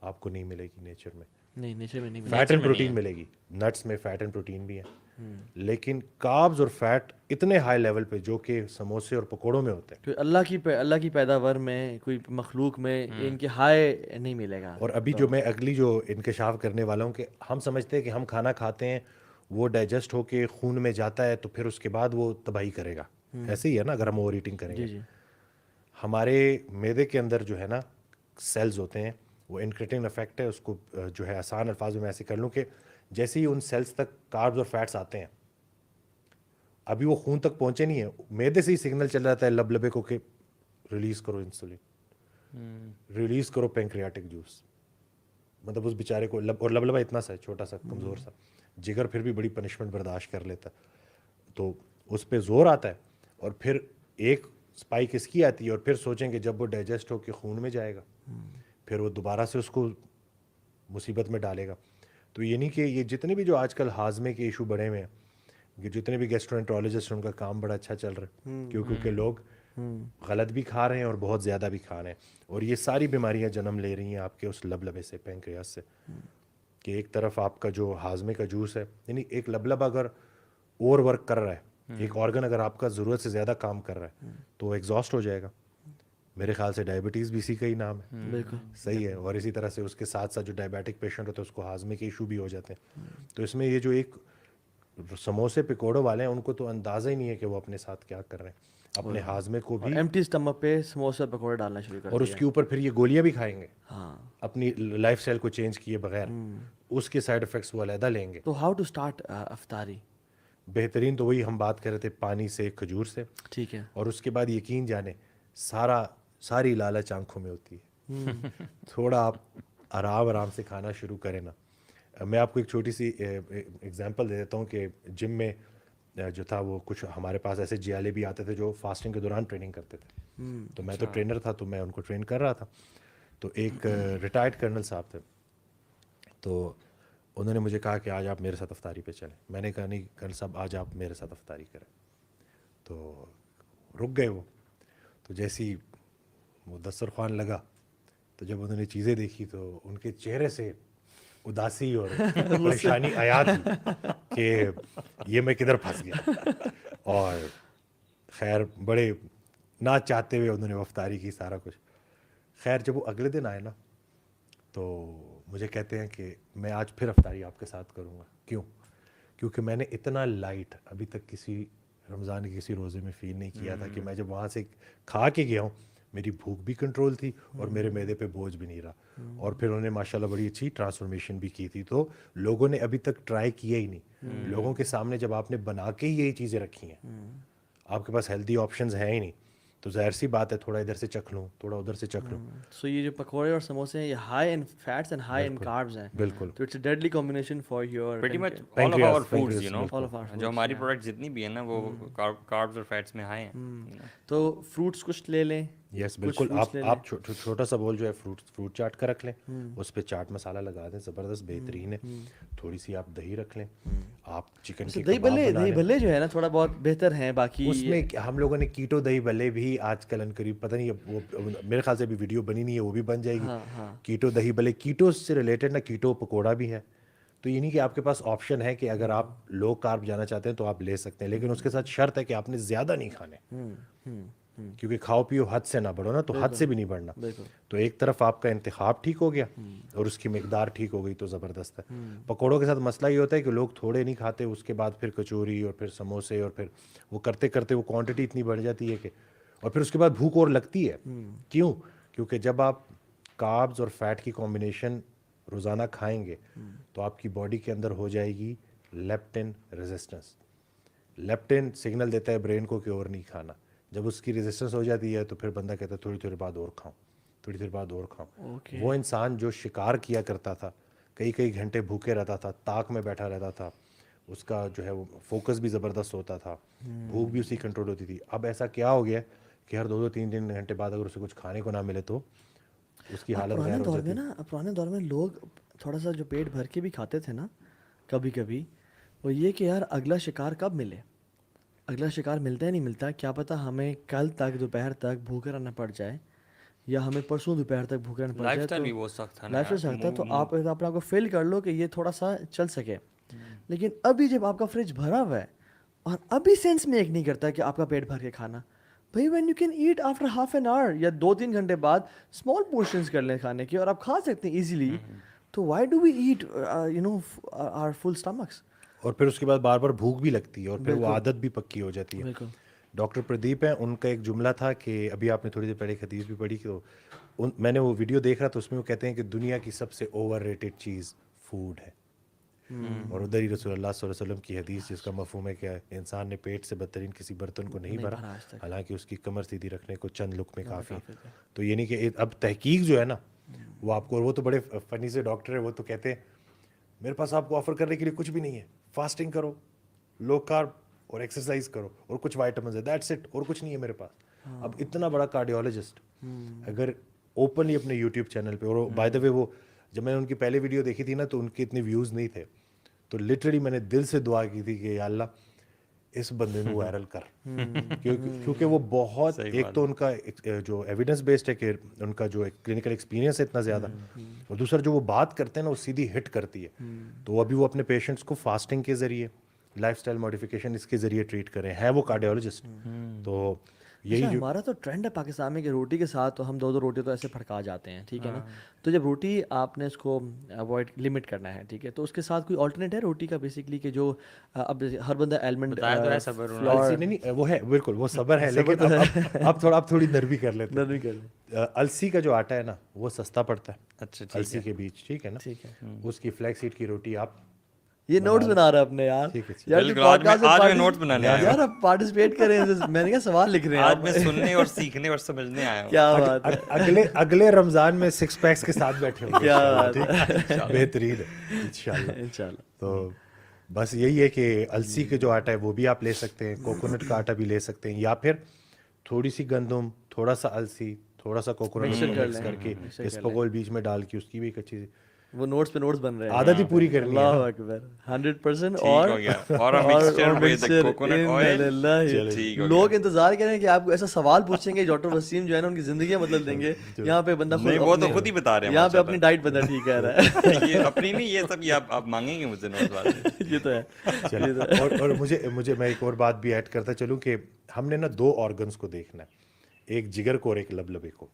آپ کو نہیں ملے گی نیچر میں. نہیں، نیچر میں نہیں. فیٹ اینڈ پروٹین ملے گی، نٹس میں فیٹ اینڈ پروٹین بھی ہیں، لیکن کاربز اور فیٹ اتنے ہائی لیول پہ جو کہ سموسے اور پکوڑوں میں ہوتے ہیں. اللہ کی پیداوار میں، کوئی مخلوق میں ان کے ہائی نہیں ملے گا. اور ابھی جو میں اگلی جو انکشاف کرنے والا ہوں کہ ہم سمجھتے ہیں کہ ہم کھانا کھاتے ہیں، وہ ڈائجسٹ ہو کے خون میں جاتا ہے تو پھر اس کے بعد وہ تباہی کرے گا. ایسے ہی ہے نا اگر ہم اوور ایٹنگ کریں گے. ہمارے معدے کے اندر جو ہے نا سیلز ہوتے ہیں، وہ انکریٹنگ افیکٹ ہے. اس کو جو ہے آسان الفاظ میں ایسے کر لوں کہ جیسے ہی ان سیلز تک کاربز اور فیٹس آتے ہیں، ابھی وہ خون تک پہنچے نہیں ہیں، معدے سے ہی سگنل چل جاتا ہے لبے کو کہ ریلیز کرو انسولین، ریلیز کرو پینکریاٹک جوس. مطلب اس بیچارے کو اور لبلبا اتنا سا چھوٹا سا کمزور سا، جگر پھر بھی بڑی پنشمنٹ برداشت کر لیتا، تو اس پہ زور آتا ہے. اور پھر ایک اسپائک اس کی آتی ہے، اور پھر سوچیں کہ جب وہ ڈائجسٹ ہو کے خون میں جائے گا پھر وہ دوبارہ سے اس کو مصیبت میں ڈالے گا. تو یہ نہیں کہ یہ جتنے بھی جو آج کل ہاضمے کے ایشو بڑے ہوئے ہیں، جتنے بھی گیسٹرونٹرولوجسٹ ان کا کام بڑا اچھا چل رہا ہے، کیونکہ لوگ غلط بھی کھا رہے ہیں اور بہت زیادہ بھی کھا رہے ہیں. اور یہ ساری بیماریاں جنم لے رہی ہیں آپ کے اس لبلبے سے، پینکریاس سے. کہ ایک طرف آپ کا جو ہاضمے کا جوس ہے، یعنی ایک لبلبا اگر اوور ورک کر رہا ہے، ایک آرگن اگر آپ کا ضرورت سے زیادہ کام کر رہا ہے تو وہ ایگزاسٹ ہو جائے گا. میرے خیال سے ڈائبٹیز بھی اسی کا ہی نام ہے. بالکل صحیح ہے. اور اسی طرح سے اس کے ساتھ ساتھ جو ڈائبیٹک پیشنٹ ہوتا ہے اس کو ہاضمے کے ایشو بھی ہو جاتے ہیں. تو اس میں یہ جو ایک سموسے پکوڑوں والے ہیں ان کو تو اندازہ ہی نہیں ہے کہ وہ اپنے ساتھ کیا کر رہے ہیں. اپنے ہاضمے کو بھی ایمٹی اسٹمک پہ سموسے پکوڑے ڈالنا شروع کر دیا، اور اس کے اوپر پھر یہ گولیاں بھی کھائیں گے ہاں اپنی لائف اسٹائل کو چینج کیے بغیر. اس کے سائڈ افیکٹس وہ علیحدہ لیں گے. تو ہاؤ ٹو اسٹارٹ افطاری؟ بہترین تو وہی ہم بات کر رہے تھے، پانی سے، کھجور سے. ٹھیک ہے. اور اس کے بعد یقین جانے ساری لالچ آنکھوں میں ہوتی ہے. تھوڑا آپ آرام آرام سے کھانا شروع کریں نا. میں آپ کو ایک چھوٹی سی ایگزامپل دے دیتا ہوں کہ جم میں جو تھا وہ کچھ ہمارے پاس ایسے جیالے بھی آتے تھے جو فاسٹنگ کے دوران ٹریننگ کرتے تھے. تو میں تو ٹرینر تھا تو میں ان کو ٹرین کر رہا تھا. تو ایک ریٹائرڈ کرنل صاحب تھے, تو انہوں نے مجھے کہا کہ آج آپ میرے ساتھ افطاری پہ چلیں. میں نے کہا نہیں کرنل صاحب آج آپ میرے ساتھ افطاری کریں. تو رک گئے وہ. تو جیسی وہ دسترخوان لگا تو جب انہوں نے چیزیں دیکھی تو ان کے چہرے سے اداسی اور پریشانی آیا تھی کہ یہ میں کدھر پھنس گیا. اور خیر بڑے نہ چاہتے ہوئے انہوں نے افطاری کی سارا کچھ. خیر جب وہ اگلے دن آئے نا تو مجھے کہتے ہیں کہ میں آج پھر افطاری آپ کے ساتھ کروں گا. کیوں؟ کیونکہ میں نے اتنا لائٹ ابھی تک کسی رمضان کے کسی روزے میں فیل نہیں کیا تھا کہ میں جب وہاں سے کھا کے گیا ہوں میری بھوک بھی کنٹرول تھی اور میرے معدے پہ بوجھ بھی نہیں رہا. اور پھر انہوں نے ماشاءاللہ بڑی اچھی ٹرانسفارمیشن بھی کی تھی. تو لوگوں نے ابھی تک ٹرائی کیا ہی نہیں. لوگوں کے سامنے جب آپ نے بنا کے ہی یہی چیزیں رکھی ہیں, آپ کے پاس ہیلدی آپشنز ہیں ہی نہیں, تو ظاہر سی بات ہے تھوڑا ادھر سے چکھ لوں تھوڑا ادھر سے چکھ لوں. سو یہ جو پکوڑے اور سموسے ہیں یہ high in fats and high in carbs ہیں. بالکل. تو it's a deadly combination for your pretty much all of our foods, you know, جو ہماری پروڈکٹ جتنی بھی ہیں نا وہ کاربز اور فیٹس میں ہائی ہیں. تو فروٹس کچھ لے لیں. یس بالکل. آپ چھوٹا سا بول جو ہے فروٹ چاٹ کا رکھ لیں, اس پہ چاٹ مسالہ لگا دیں, زبردست بہترین ہے. تھوڑی سی آپ دہی رکھ لیں, آپ چکن کے دہی بھلے جو ہے نا تھوڑا بہت بہتر ہیں. باقی اس میں ہم لوگوں نے کیٹو دہی بھلے بھی آج کل ان قریب پتہ نہیں وہ میرے خیال سے ابھی ویڈیو بنی نہیں ہے, وہ بھی بن جائے گی. کیٹو دہی بھلے کیٹو سے ریلیٹڈ نا کیٹو پکوڑا بھی ہے. تو یہ نہیں کہ آپ کے پاس آپشن ہے کہ اگر آپ لو کارب جانا چاہتے ہیں تو آپ لے سکتے ہیں, لیکن اس کے ساتھ شرط ہے کہ آپ نے زیادہ نہیں کھانے, کیونکہ کھاؤ پیو حد سے نہ بڑھو نا, تو حد سے بھی نہیں بڑھنا. تو ایک طرف آپ کا انتخاب ٹھیک ہو گیا اور اس کی مقدار ٹھیک ہو گئی تو زبردست ہے. پکوڑوں کے ساتھ مسئلہ یہ ہوتا ہے کہ لوگ تھوڑے نہیں کھاتے, اس کے بعد پھر کچوری اور پھر سموسے اور پھر وہ کرتے کرتے وہ کوانٹٹی اتنی بڑھ جاتی ہے کہ اور پھر اس کے بعد بھوک اور لگتی ہے. کیوں؟ کیونکہ جب آپ کاربز اور فیٹ کی کمبینیشن روزانہ کھائیں گے تو آپ کی باڈی کے اندر ہو جائے گی لیپٹن ریزسٹنس. لیپٹن سگنل دیتا ہے برین کو کہ اور نہیں کھانا. جب اس کی ریزسٹنس ہو جاتی ہے تو پھر بندہ کہتا ہے تھوڑی دیر بعد اور کھاؤں, تھوڑی دیر بعد اور کھاؤں. وہ انسان جو شکار کیا کرتا تھا, کئی گھنٹے بھوکے رہتا تھا, تاک میں بیٹھا رہتا تھا, اس کا جو ہے وہ فوکس بھی زبردست ہوتا تھا, بھوک بھی اسی کنٹرول ہوتی تھی. اب ایسا کیا ہو گیا کہ ہر 2-3 گھنٹے بعد اگر اسے کچھ کھانے کو نہ ملے تو اس کی حالت غیر ہو جاتی ہے. پرانے دور میں لوگ تھوڑا سا جو پیٹ بھر کے بھی کھاتے تھے نا کبھی کبھی, وہ یہ کہ یار اگلا شکار کب ملے, اگلا شکار ملتا ہی نہیں ملتا, کیا پتہ ہمیں کل تک دوپہر تک بھوکے رہنا پڑ جائے یا ہمیں پرسوں دوپہر تک بھوکے رہنا پڑ جائے. لائف اسٹائل بھی وہ سخت تھا, لائف اسٹائل سخت تھا, تو آپ اپنے آپ کو فیل کر لو کہ یہ تھوڑا سا چل سکے. لیکن ابھی جب آپ کا فریج بھرا ہوا ہے اور ابھی سینس میں ایک نہیں کرتا کہ آپ کا پیٹ بھر کے کھانا, بھائی when you can eat after half an hour یا 2-3 گھنٹے بعد اسمال پورشنز کر لیں کھانے کے اور آپ کھا سکتے ہیں ایزیلی, تو why do we eat our full stomachs. اور پھر اس کے بعد بار بار بھوک بھی لگتی ہے اور پھر وہ عادت بھی پکی ہو جاتی ہے. ڈاکٹر پردیپ ہیں, ان کا ایک جملہ تھا کہ ابھی آپ نے تھوڑی دیر پہلے ایک حدیث بھی پڑھی, تو میں نے وہ ویڈیو دیکھ رہا تو اس میں وہ کہتے ہیں کہ دنیا کی سب سے اوور ریٹڈ چیز فوڈ ہے. اور ادھر ہی رسول اللہ صلی اللہ علیہ وسلم کی حدیث جس کا مفہوم ہے کہ انسان نے پیٹ سے بدترین کسی برتن کو نہیں بھرا, حالانکہ اس کی کمر سیدھی رکھنے کو چند لقمے کافی. تو یہ نہیں کہ اب تحقیق جو ہے نا وہ آپ کو, اور وہ تو بڑے فنی سے ڈاکٹر ہے, وہ تو کہتے ہیں میرے پاس آپ کو آفر کرنے کے لیے کچھ بھی نہیں ہے, فاسٹنگ کرو, لو کارب اور ایکسرسائز کرو اور کچھ وائٹامنز ہے, دیٹس اٹ, اور کچھ نہیں ہے میرے پاس. اب اتنا بڑا کارڈیولوجسٹ اگر اوپنلی اپنے یوٹیوب چینل پہ, اور بائی دا وے وہ جب میں نے ان کی پہلے ویڈیو دیکھی تھی نا تو ان کے اتنے ویوز نہیں تھے, تو لٹرلی میں نے دل سے دعا کی تھی کہ یا اللہ اس بندے کو وائرل کر, کیونکہ وہ بہت, ایک تو ان کا جو ایویڈنس بیسڈ ہے کہ ان کا جو کلینکل ایکسپیرینس ہے اتنا زیادہ, اور دوسرا جو وہ بات کرتے ہیں نا وہ سیدھی ہٹ کرتی ہے. تو ابھی وہ اپنے پیشنٹس کو فاسٹنگ کے ذریعے, لائف اسٹائل ماڈیفیکیشن اس کے ذریعے ٹریٹ کریں, ہے وہ کارڈیولوجسٹ. تو یہی ہمارا تو ٹرینڈ ہے پاکستان میں کہ روٹی کے ساتھ تو ہم 2 روٹی تو ایسے پھڑکا جاتے ہیں, ٹھیک ہے نا. تو جب روٹی آپ نے اس کو اوائڈ لمٹ کرنا ہے, ٹھیک ہے, تو اس کے ساتھ کوئی آلٹرنیٹ ہے روٹی کا بیسکلی کہ جو اب ہر بندہ ایلمنٹ نہیں, وہ ہے بالکل وہ صبر ہے, لیکن اب تھوڑی نرمی کر لیتے. السی کا جو آٹا ہے نا وہ سستا پڑتا ہے, السی کے بیچ, ٹھیک ہے نا, اس کی فلیکس سیڈ کی روٹی آپ یہ نوٹس بنا رہا ہے اپنے یار. بالکل آج میں نوٹس بنانے آیا یار آپ پارٹیسپیٹ کریں. میں نے کہا سوال لکھ رہے ہیں آج میں سننے اور سیکھنے اور سمجھنے آیا ہوں. کیا بات ہے. اگلے رمضان میں 6 پیکس کے ساتھ بیٹھے ہوں گے. کیا بات ہے. بہترین ہے انشاءاللہ. تو بس یہی ہے کہ السی کے جو آٹا ہے وہ بھی آپ لے سکتے ہیں, کوکونٹ کا آٹا بھی لے سکتے ہیں, یا پھر تھوڑی سی گندم, تھوڑا سا السی, تھوڑا سا کوکونٹ مکس کر کے اسپغول بیچ میں ڈال کے اس کی بھی ایک اچھی وہ نوٹس پہ نوٹس بن رہے ہیں. عادت ہی پوری کرنی ہے. اللہ اکبر 100%. اور لوگ انتظار کر رہے ہیں کہ آپ کو ایسا سوال پوچھیں گے ڈاکٹر وسیم جو ہے نا ان کی زندگی بدل دیں گے. یہاں پہ بندہ وہ تو خود ہی بتا رہے ہیں, یہاں پہ اپنی ڈائٹ بندہ ٹھیک کہہ رہا ہے. یہ اپنی نہیں, یہ سب یہ آپ مانگیں گے مجھ سے نوٹس والے. یہ تو ہے. اور مجھے میں ایک اور بات بھی ایڈ کرتا چلوں کہ ہم نے نا 2 آرگنس کو دیکھنا ہے, ایک جگر کو اور ایک لبلبے کو.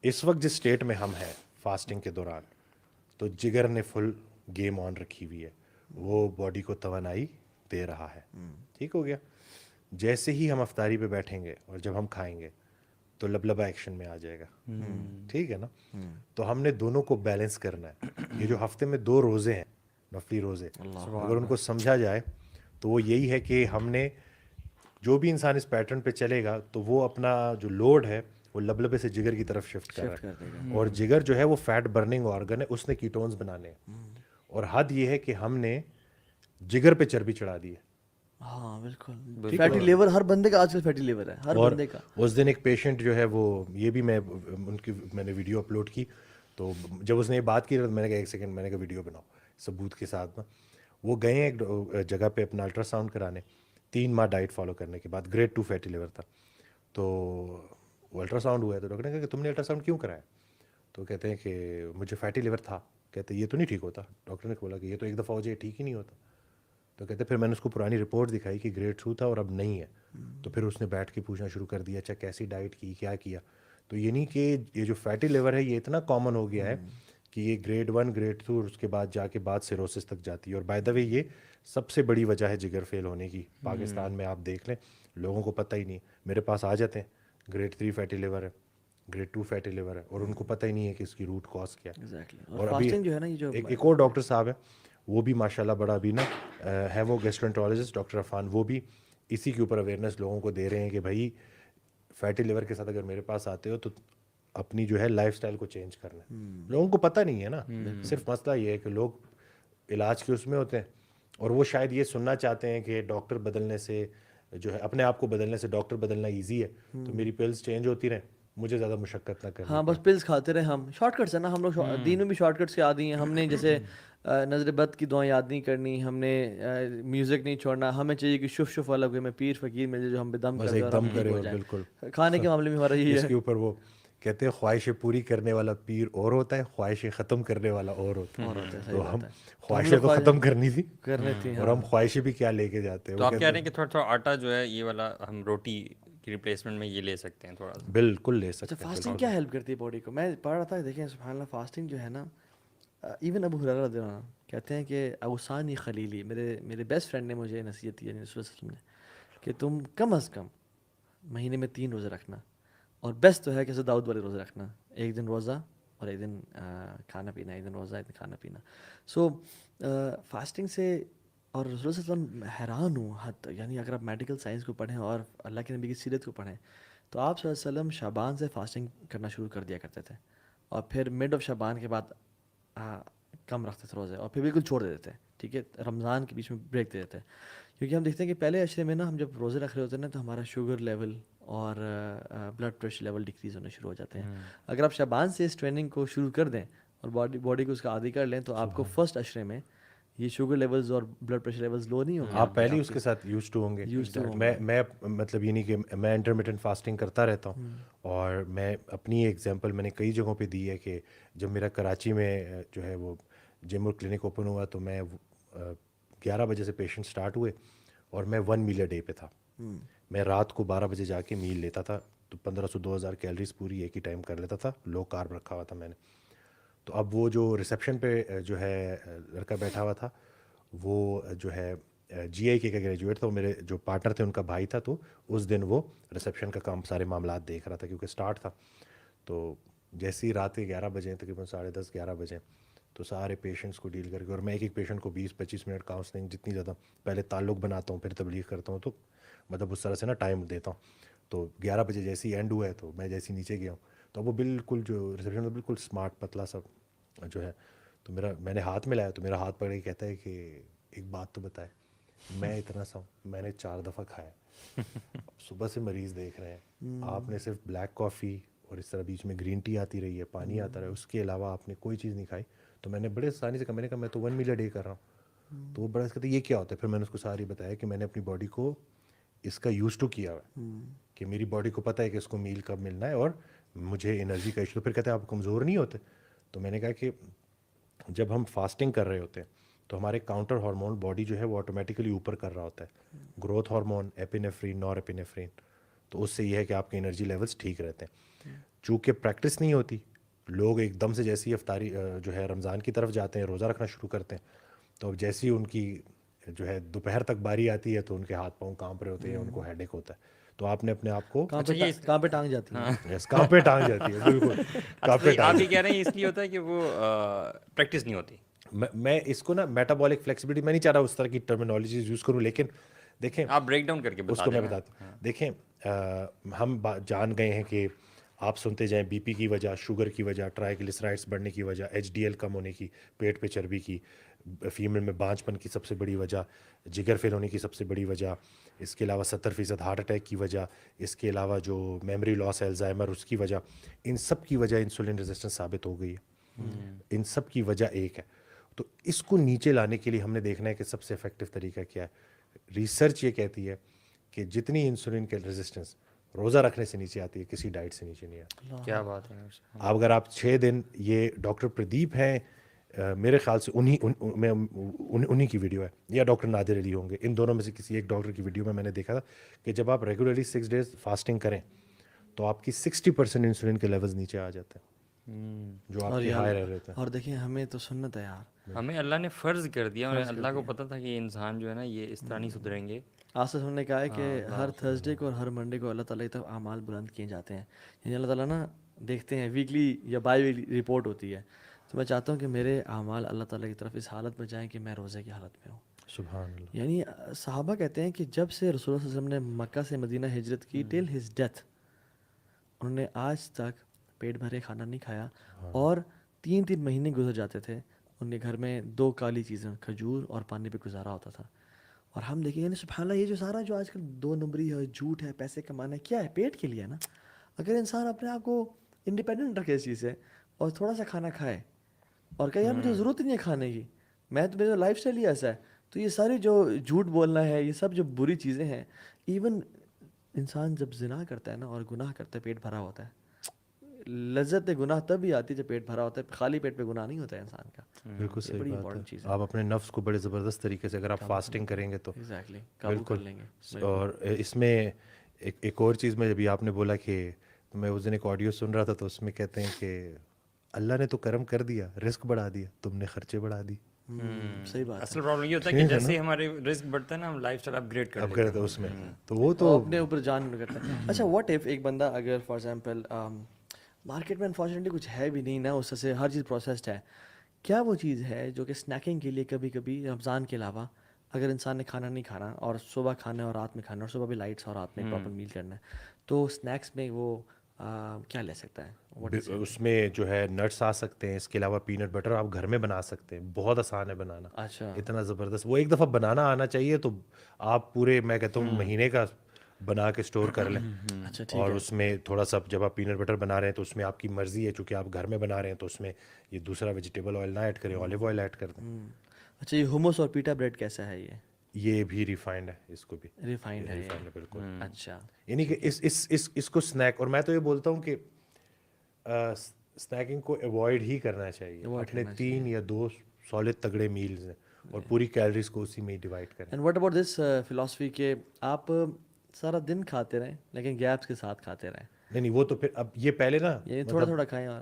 اس وقت جس اسٹیٹ میں ہم ہیں فاسٹنگ کے دوران, تو جگر نے فل گیم آن رکھی ہوئی ہے, وہ باڈی کو توانائی دے رہا ہے. ٹھیک ہو گیا. جیسے ہی ہم افطاری پہ بیٹھیں گے اور جب ہم کھائیں گے تو لبلبا ایکشن میں آ جائے گا. ٹھیک ہے نا. تو ہم نے دونوں کو بیلنس کرنا ہے. یہ جو ہفتے میں 2 روزے ہیں نفلی روزے, اگر ان کو سمجھا جائے تو وہ یہی ہے کہ ہم نے جو بھی انسان اس پیٹرن پہ چلے گا تو وہ اپنا جو لوڈ ہے وہ لبلبے سے جگر کی طرف شفٹ کر رہا ہے. اور جگر جو ہے وہ فیٹ برننگ آرگن ہے, اس نے کیٹونز بنانے ہیں. اور حد یہ ہے کہ ہم نے جگر پہ چربی چڑھا دی ہے. ہاں بالکل. فیٹی لیور ہر بندے کا آج کل فیٹی لیور ہے, ہر بندے کا. اس دن ایک پیشنٹ جو ہے وہ, یہ بھی میں نے ویڈیو اپلوڈ کی, تو جب اس نے یہ بات کی تو میں نے کہا 1 سیکنڈ, میں نے کہا ویڈیو بناؤ ثبوت کے ساتھ نا. وہ گئے ہیں ایک جگہ پہ اپنا الٹرا ساؤنڈ کرانے, 3 ماہ ڈائٹ فالو کرنے کے بعد گریڈ 2 فیٹی لیور تھا. تو وہ الٹرا ساؤنڈ ہوا ہے, تو ڈاکٹر نے کہا کہ تم نے الٹرا ساؤنڈ کیوں کرایا؟ تو کہتے ہیں کہ مجھے فیٹی لیور تھا. کہتے ہیں یہ تو نہیں ٹھیک ہوتا. ڈاکٹر نے بولا کہ یہ تو ایک دفعہ ہو جائے ٹھیک ہی نہیں ہوتا. تو کہتے پھر میں نے اس کو پرانی رپورٹ دکھائی کہ گریڈ 2 تھا اور اب نہیں ہے. تو پھر اس نے بیٹھ کے پوچھنا شروع کر دیا, اچھا کیسی ڈائٹ کی, کیا کیا. تو یہ نہیں کہ یہ جو فیٹی لیور ہے یہ اتنا کامن ہو گیا ہے کہ یہ گریڈ 1 گریڈ 2 اور اس کے بعد جا کے بعد سیروسس تک جاتی ہے. اور بائی دا وے یہ سب سے بڑی وجہ ہے جگر فیل ہونے کی. پاکستان میں آپ دیکھ لیں لوگوں کو پتہ ہی نہیں. میرے پاس آ جاتے ہیں گریڈ 3 فیٹی لیور ہے, گریڈ 2 فیٹی لیور ہے, اور ان کو پتہ ہی نہیں ہے کہ اس کی روٹ کاز کیا ہے. اور ابھی ایک اور ڈاکٹر صاحب ہیں, وہ بھی ماشاءاللہ بڑا ابھی نا ہے, وہ گیسٹرونٹرولوجسٹ ڈاکٹر عرفان, وہ بھی اسی کے اوپر اویئرنیس لوگوں کو دے رہے ہیں کہ بھائی فیٹی لیور کے ساتھ اگر میرے پاس آتے ہو تو اپنی جو ہے لائف سٹائل کو چینج کرنا ہے. لوگوں کو پتہ نہیں ہے نا, صرف مسئلہ یہ ہے کہ لوگ علاج کے اس میں ہوتے ہیں, اور وہ شاید یہ سننا چاہتے ہیں کہ ڈاکٹر بدلنے سے جو ہے اپنے آپ کو بدلنے سے ڈاکٹر بدلنا ایزی ہے, تو میری پلز چینج ہوتی رہیں, مجھے زیادہ مشقت نہ کریں. ہاں بس پلز کھاتے رہے ہم. شارٹ کٹس ہیں نا ہم لوگ, دین میں بھی شارٹ کٹس کے عادی ہیں. ہم نے جیسے نظر بد کی دعائیں یاد نہیں کرنی, ہم نے میوزک نہیں چھوڑنا, ہمیں چاہیے کہ شف شف والا کوئی ہمیں پیر فقیر مل جائے جو ہم پہ دم کرے. بالکل کھانے کے معاملے میں ہمارا یہی ہے. اس کے اوپر وہ کہتے ہیں خواہشیں پوری کرنے والا پیر اور ہوتا ہے, خواہشیں ختم کرنے والا اور ہوتا ہے. تو ہم خواہشیں تو ختم کرنی تھی, اور ہم خواہشیں بھی کیا لے کے جاتے ہیں. تو آپ کہہ رہے ہیں کہ تھوڑا تھوڑا آٹا جو ہے یہ والا ہم روٹی کی ریپلیسمنٹ میں یہ لے سکتے ہیں تھوڑا سا؟ بالکل لے سکتے ہیں. فاسٹنگ کیا ہیلپ کرتی ہے باڈی کو؟ میں پڑھ رہا تھا, دیکھیں سبحان اللہ, فاسٹنگ جو ہے نا, ایون ابو ہریرہ رضی اللہ عنہ کہتے ہیں کہ اوصانی خلیلی, میرے بیسٹ فرینڈ نے مجھے نصیحت کی, رسول اللہ علیہ وسلم نے, کہ تم کم از کم مہینے میں 3 روزے رکھنا, اور بیسٹ تو ہے کہ داؤد والے روزے رکھنا, 1 دن روزہ اور 1 دن کھانا پینا, 1 دن روزہ 1 دن کھانا پینا. سو فاسٹنگ سے, اور رسول اللہ علیہ وسلم حیران ہوں حد, یعنی اگر آپ میڈیکل سائنس کو پڑھیں اور اللہ کے نبی کی سیرت کو پڑھیں تو آپ صلی اللہ علیہ وسلم شعبان سے فاسٹنگ کرنا شروع کر دیا کرتے تھے, اور پھر مڈ آف شعبان کے بعد کم رکھتے تھے روزے, اور پھر بالکل چھوڑ دیتے تھے. ٹھیک ہے, رمضان کے بیچ میں بریک دے دیتے ہیں, کیونکہ ہم دیکھتے ہیں کہ پہلے عشرے میں نا ہم جب روزے رکھ رہے ہوتے ہیں نا تو ہمارا شوگر لیول اور بلڈ پریشر لیول ڈکریز ہونے شروع ہو جاتے ہیں. اگر آپ شعبان سے اس ٹریننگ کو شروع کر دیں اور باڈی کو اس کا عادی کر لیں تو آپ کو فرسٹ عشرے میں یہ شوگر لیولز اور بلڈ پریشر لیولز لو نہیں ہوں گے. آپ پہلے اس کے ساتھ یوز ٹو ہوں گے. میں مطلب یہ نہیں کہ میں انٹرمیٹنٹ فاسٹنگ کرتا رہتا ہوں, اور میں اپنی ایگزامپل میں نے کئی جگہوں پہ دی ہے کہ جب میرا کراچی میں جو ہے وہ جم اور کلینک اوپن ہوا تو میں 11 بجے سے پیشنٹ سٹارٹ ہوئے, اور میں 1 میل اے ڈے پہ تھا. میں رات کو 12 بجے جا کے میل لیتا تھا, تو 1500-2000 کیلریز پوری ایک ہی ٹائم کر لیتا تھا. لو کارب رکھا ہوا تھا میں نے. تو اب وہ جو ریسیپشن پہ جو ہے لڑکا بیٹھا ہوا تھا, وہ جو ہے جی آئی کے کا گریجویٹ تھا, وہ میرے جو پارٹنر تھے ان کا بھائی تھا, تو اس دن وہ ریسیپشن کا کام سارے معاملات دیکھ رہا تھا کیونکہ سٹارٹ تھا. تو جیسے ہی رات کے 11 بجے تقریباً 10:30 11 بجے, تو سارے پیشنٹس کو ڈیل کر کے, اور میں ایک ایک پیشنٹ کو 20-25 منٹ کاؤنسلنگ جتنی زیادہ, پہلے تعلق بناتا ہوں پھر تبلیغ کرتا ہوں, تو مطلب اس طرح سے نا ٹائم دیتا ہوں. تو 11 بجے جیسے ہی اینڈ ہوا ہے تو میں جیسے نیچے گیا ہوں تو وہ بالکل جو ریسیپشن میں بالکل اسمارٹ پتلا سا جو ہے, تو میں نے ہاتھ ملایا تو میرا ہاتھ پکڑ کے کہتا ہے کہ ایک بات تو بتائے, میں اتنا سا ہوں, میں نے 4 دفعہ کھایا, صبح سے مریض دیکھ رہے ہیں, آپ نے صرف بلیک کافی اور اس طرح بیچ میں گرین ٹی آتی رہی ہے, پانی آتا رہا ہے, اس کے علاوہ آپ نے کوئی چیز نہیں کھائی. تو میں نے بڑے آسانی سے کہا, میں نے کہا میں تو 1 میل اے ڈے کر رہا ہوں. تو وہ بڑا کہتے یہ کیا ہوتا ہے, پھر میں نے اس کو ساری بتایا کہ میں نے اپنی باڈی کو اس کا یوز ٹو کیا ہوا ہے, کہ میری باڈی کو پتہ ہے کہ اس کو میل کب ملنا ہے اور مجھے انرجی کا ایشو. پھر کہتے ہیں آپ کمزور نہیں ہوتے. تو میں نے کہا کہ جب ہم فاسٹنگ کر رہے ہوتے ہیں تو ہمارے کاؤنٹر ہارمون باڈی جو ہے وہ آٹومیٹیکلی اوپر کر رہا ہوتا ہے, گروتھ ہارمون, ایپینیفرین, نور ایپینیفرین. تو اس سے یہ ہے کہ آپ کے انرجی لیولس ٹھیک رہتے ہیں. چونکہ پریکٹس نہیں ہوتی, لوگ ایک دم سے جیسی افطاری جو ہے رمضان کی طرف جاتے ہیں, روزہ رکھنا شروع کرتے ہیں, تو اب جیسی ان کی جو ہے دوپہر تک باری آتی ہے تو ان کے ہاتھ پاؤں کانپ رہے ہوتے ہیں, ان کو ہیڈ ایک ہوتا ہے. تو آپ نے اپنے آپ کو کہاں پہ ٹانگ جاتی ہے, کہاں پہ ٹانگ جاتی ہے, بالکل کہاں پہ آپ یہ کہہ رہے ہیں اس لیے ہوتا ہے کہ وہ پریکٹس نہیں ہوتی. میں اس کو نا میٹابولک فلیکسیبلٹی, میں نہیں چاہ رہا اس طرح کی ٹرمینالوجیز یوز کروں, لیکن دیکھیں آپ بریک ڈاؤن کر کے اس کو میں بتاتا ہوں. دیکھیں ہم جان گئے ہیں کہ آپ سنتے جائیں بی پی کی وجہ, شوگر کی وجہ, ٹرائیگلیسرائڈس بڑھنے کی وجہ, ایچ ڈی ایل کم ہونے کی, پیٹ پہ چربی کی, فیمیل میں بانجھ پن کی سب سے بڑی وجہ, جگر فیل ہونے کی سب سے بڑی وجہ, اس کے علاوہ 70% ہارٹ اٹیک کی وجہ, اس کے علاوہ جو میموری لاس ہے الزائمر اس کی وجہ, ان سب کی وجہ انسولین ریزسٹنس ثابت ہو گئی ہے. ان سب کی وجہ ایک ہے. تو اس کو نیچے لانے کے لیے ہم نے دیکھنا ہے کہ سب سے افیکٹو طریقہ کیا ہے. ریسرچ یہ کہتی ہے کہ جتنی انسولین کے ریزسٹنس روزہ رکھنے سے نیچے آتی ہے, کسی ڈائٹ سے نیچے نہیں آتی. کیا بات ہے. اب اگر آپ 6 دن, یہ ڈاکٹر پردیپ ہیں میرے خیال سے انہی کی ویڈیو ہے, یا ڈاکٹر نادر علی ہوں گے, ان دونوں میں سے کسی ایک ڈاکٹر کی ویڈیو میں نے دیکھا تھا کہ جب آپ ریگولرلی 6 days فاسٹنگ کریں تو آپ کی 60% انسولین کے لیولز نیچے آ جاتے ہیں جو آپ کے ہائی رہ رہے تھے. اور دیکھیں ہمیں تو سنت ہے یار, ہمیں اللہ نے فرض کر دیا, اور اللہ کو پتہ تھا کہ یہ انسان جو ہے نا یہ اس طرح نہیں سدھریں گے. آصف ہم نے کہا ہے کہ ہر تھرسڈے کو اور ہر منڈے کو اللہ تعالیٰ کی طرف اعمال بلند کیے جاتے ہیں, یعنی اللہ تعالیٰ نا دیکھتے ہیں, ویکلی یا بائی ویکلی رپورٹ ہوتی ہے. تو میں چاہتا ہوں کہ میرے اعمال اللہ تعالیٰ کی طرف اس حالت میں جائیں کہ میں روزے کی حالت میں ہوں. سبحان اللہ. یعنی صحابہ کہتے ہیں کہ جب سے رسول اللہ صلی اللہ علیہ وسلم نے مکہ سے مدینہ ہجرت کی ٹل ہز ڈیتھ, انہوں نے آج تک پیٹ بھرے کھانا نہیں کھایا, اور 3 مہینے گزر جاتے تھے ان کے گھر میں 2 کالی چیزیں, کھجور اور پانی پہ گزارا ہوتا تھا. اور ہم دیکھیں یعنی سبحان اللہ, یہ جو سارا جو آج کل 2 نمبری ہے, جھوٹ ہے, پیسے کمانا ہے, کیا ہے, پیٹ کے لیے ہے نا. اگر انسان اپنے آپ کو انڈیپینڈنٹ رکھے اس چیز سے اور تھوڑا سا کھانا کھائے اور کہے یار مجھے ضرورت نہیں ہے کھانے کی, میں تو میرا لائف اسٹائل ہی ایسا ہے, تو یہ ساری جو جھوٹ بولنا ہے, یہ سب جو بری چیزیں ہیں. ایون انسان جب زنا کرتا ہے نا اور گناہ کرتا ہے, پیٹ بھرا ہوتا ہے, لذت گناہ تب ہی آتی ہے جب پیٹ بھرا ہوتا ہے, خالی پیٹ پہ گناہ نہیں ہوتا ہے انسان کا. بالکل صحیح بات ہے. آپ اپنے نفس کو بڑے زبردست طریقے سے اگر آپ فاسٹنگ کریں گے تو قابو کر لیں گے. اور اس میں ایک اور چیز میں, جب آپ نے بولا کہ میں اس دن ایک آڈیو سن رہا تھا تو اس میں کہتے ہیں کہ اللہ نے تو کرم کر دیا, رزق بڑھا دیا, تم نے خرچے بڑھا دی. صحیح بات. اصل پرابلم یہ ہوتا ہے کہ جیسے ہمارے رزق بڑھتا ہے نا, ہم لائف اسٹائل اپ گریڈ کرتے ہیں اس میں, تو وہ تو اپنے اوپر جان کرتا ہے. اچھا واٹ ایف ایک بندہ اگر فار ایگزامپل مارکیٹ میں انفارچونیٹلی کچھ ہے بھی نہیں نا, اس سے ہر چیز پروسیسڈ ہے, کیا وہ چیز ہے جو کہ اسنیکنگ کے لیے کبھی کبھی رمضان کے علاوہ اگر انسان نے کھانا نہیں کھانا اور صبح کھانا ہے اور رات میں کھانا, اور صبح بھی لائٹس اور رات میں پراپر میل کرنا ہے, تو اسنیکس میں وہ کیا لے سکتا ہے؟ اس میں جو ہے نٹس آ سکتے ہیں, اس کے علاوہ پینٹ بٹر آپ گھر میں بنا سکتے ہیں, بہت آسان ہے بنانا. اچھا, اتنا زبردست, وہ ایک دفعہ بنانا آنا چاہیے تو آپ پورے, میں کہتا ہوں مہینے کا بنا کے اسٹور کر لیں. اور اس میں تھوڑا سا جب آپ پینٹ بٹر بنا رہے ہیں تو اس میں آپ کی مرضی ہے, چونکہ آپ گھر میں بنا رہے ہیں تو اس میں یہ دوسرا ویجیٹیبل آئل نہ ایڈ کریں, اولیو آئل ایڈ کر دیں. اچھا, یہ ہموس اور پیٹا بریڈ کیسا ہے؟ یہ بھی ریفائنڈ ہے, اس کو بھی ریفائنڈ ہے بالکل. اچھا, یعنی کہ اس کو اسنیک, اور میں تو یہ بولتا ہوں کہ اسنیکنگ کو ایوائڈ ہی کرنا چاہیے. اپنے 3 یا 2 سالڈ تگڑے میلز ہیں اور پوری کیلریز کو اسی میں ڈیوائڈ کریں. And what about this philosophy کہ آپ سارا دن کھاتے رہیں لیکن گیپس کے ساتھ کھاتے رہیں؟ نہیں, وہ تو پھر اب یہ پہلے نا تھوڑا تھوڑا کھائیں. اور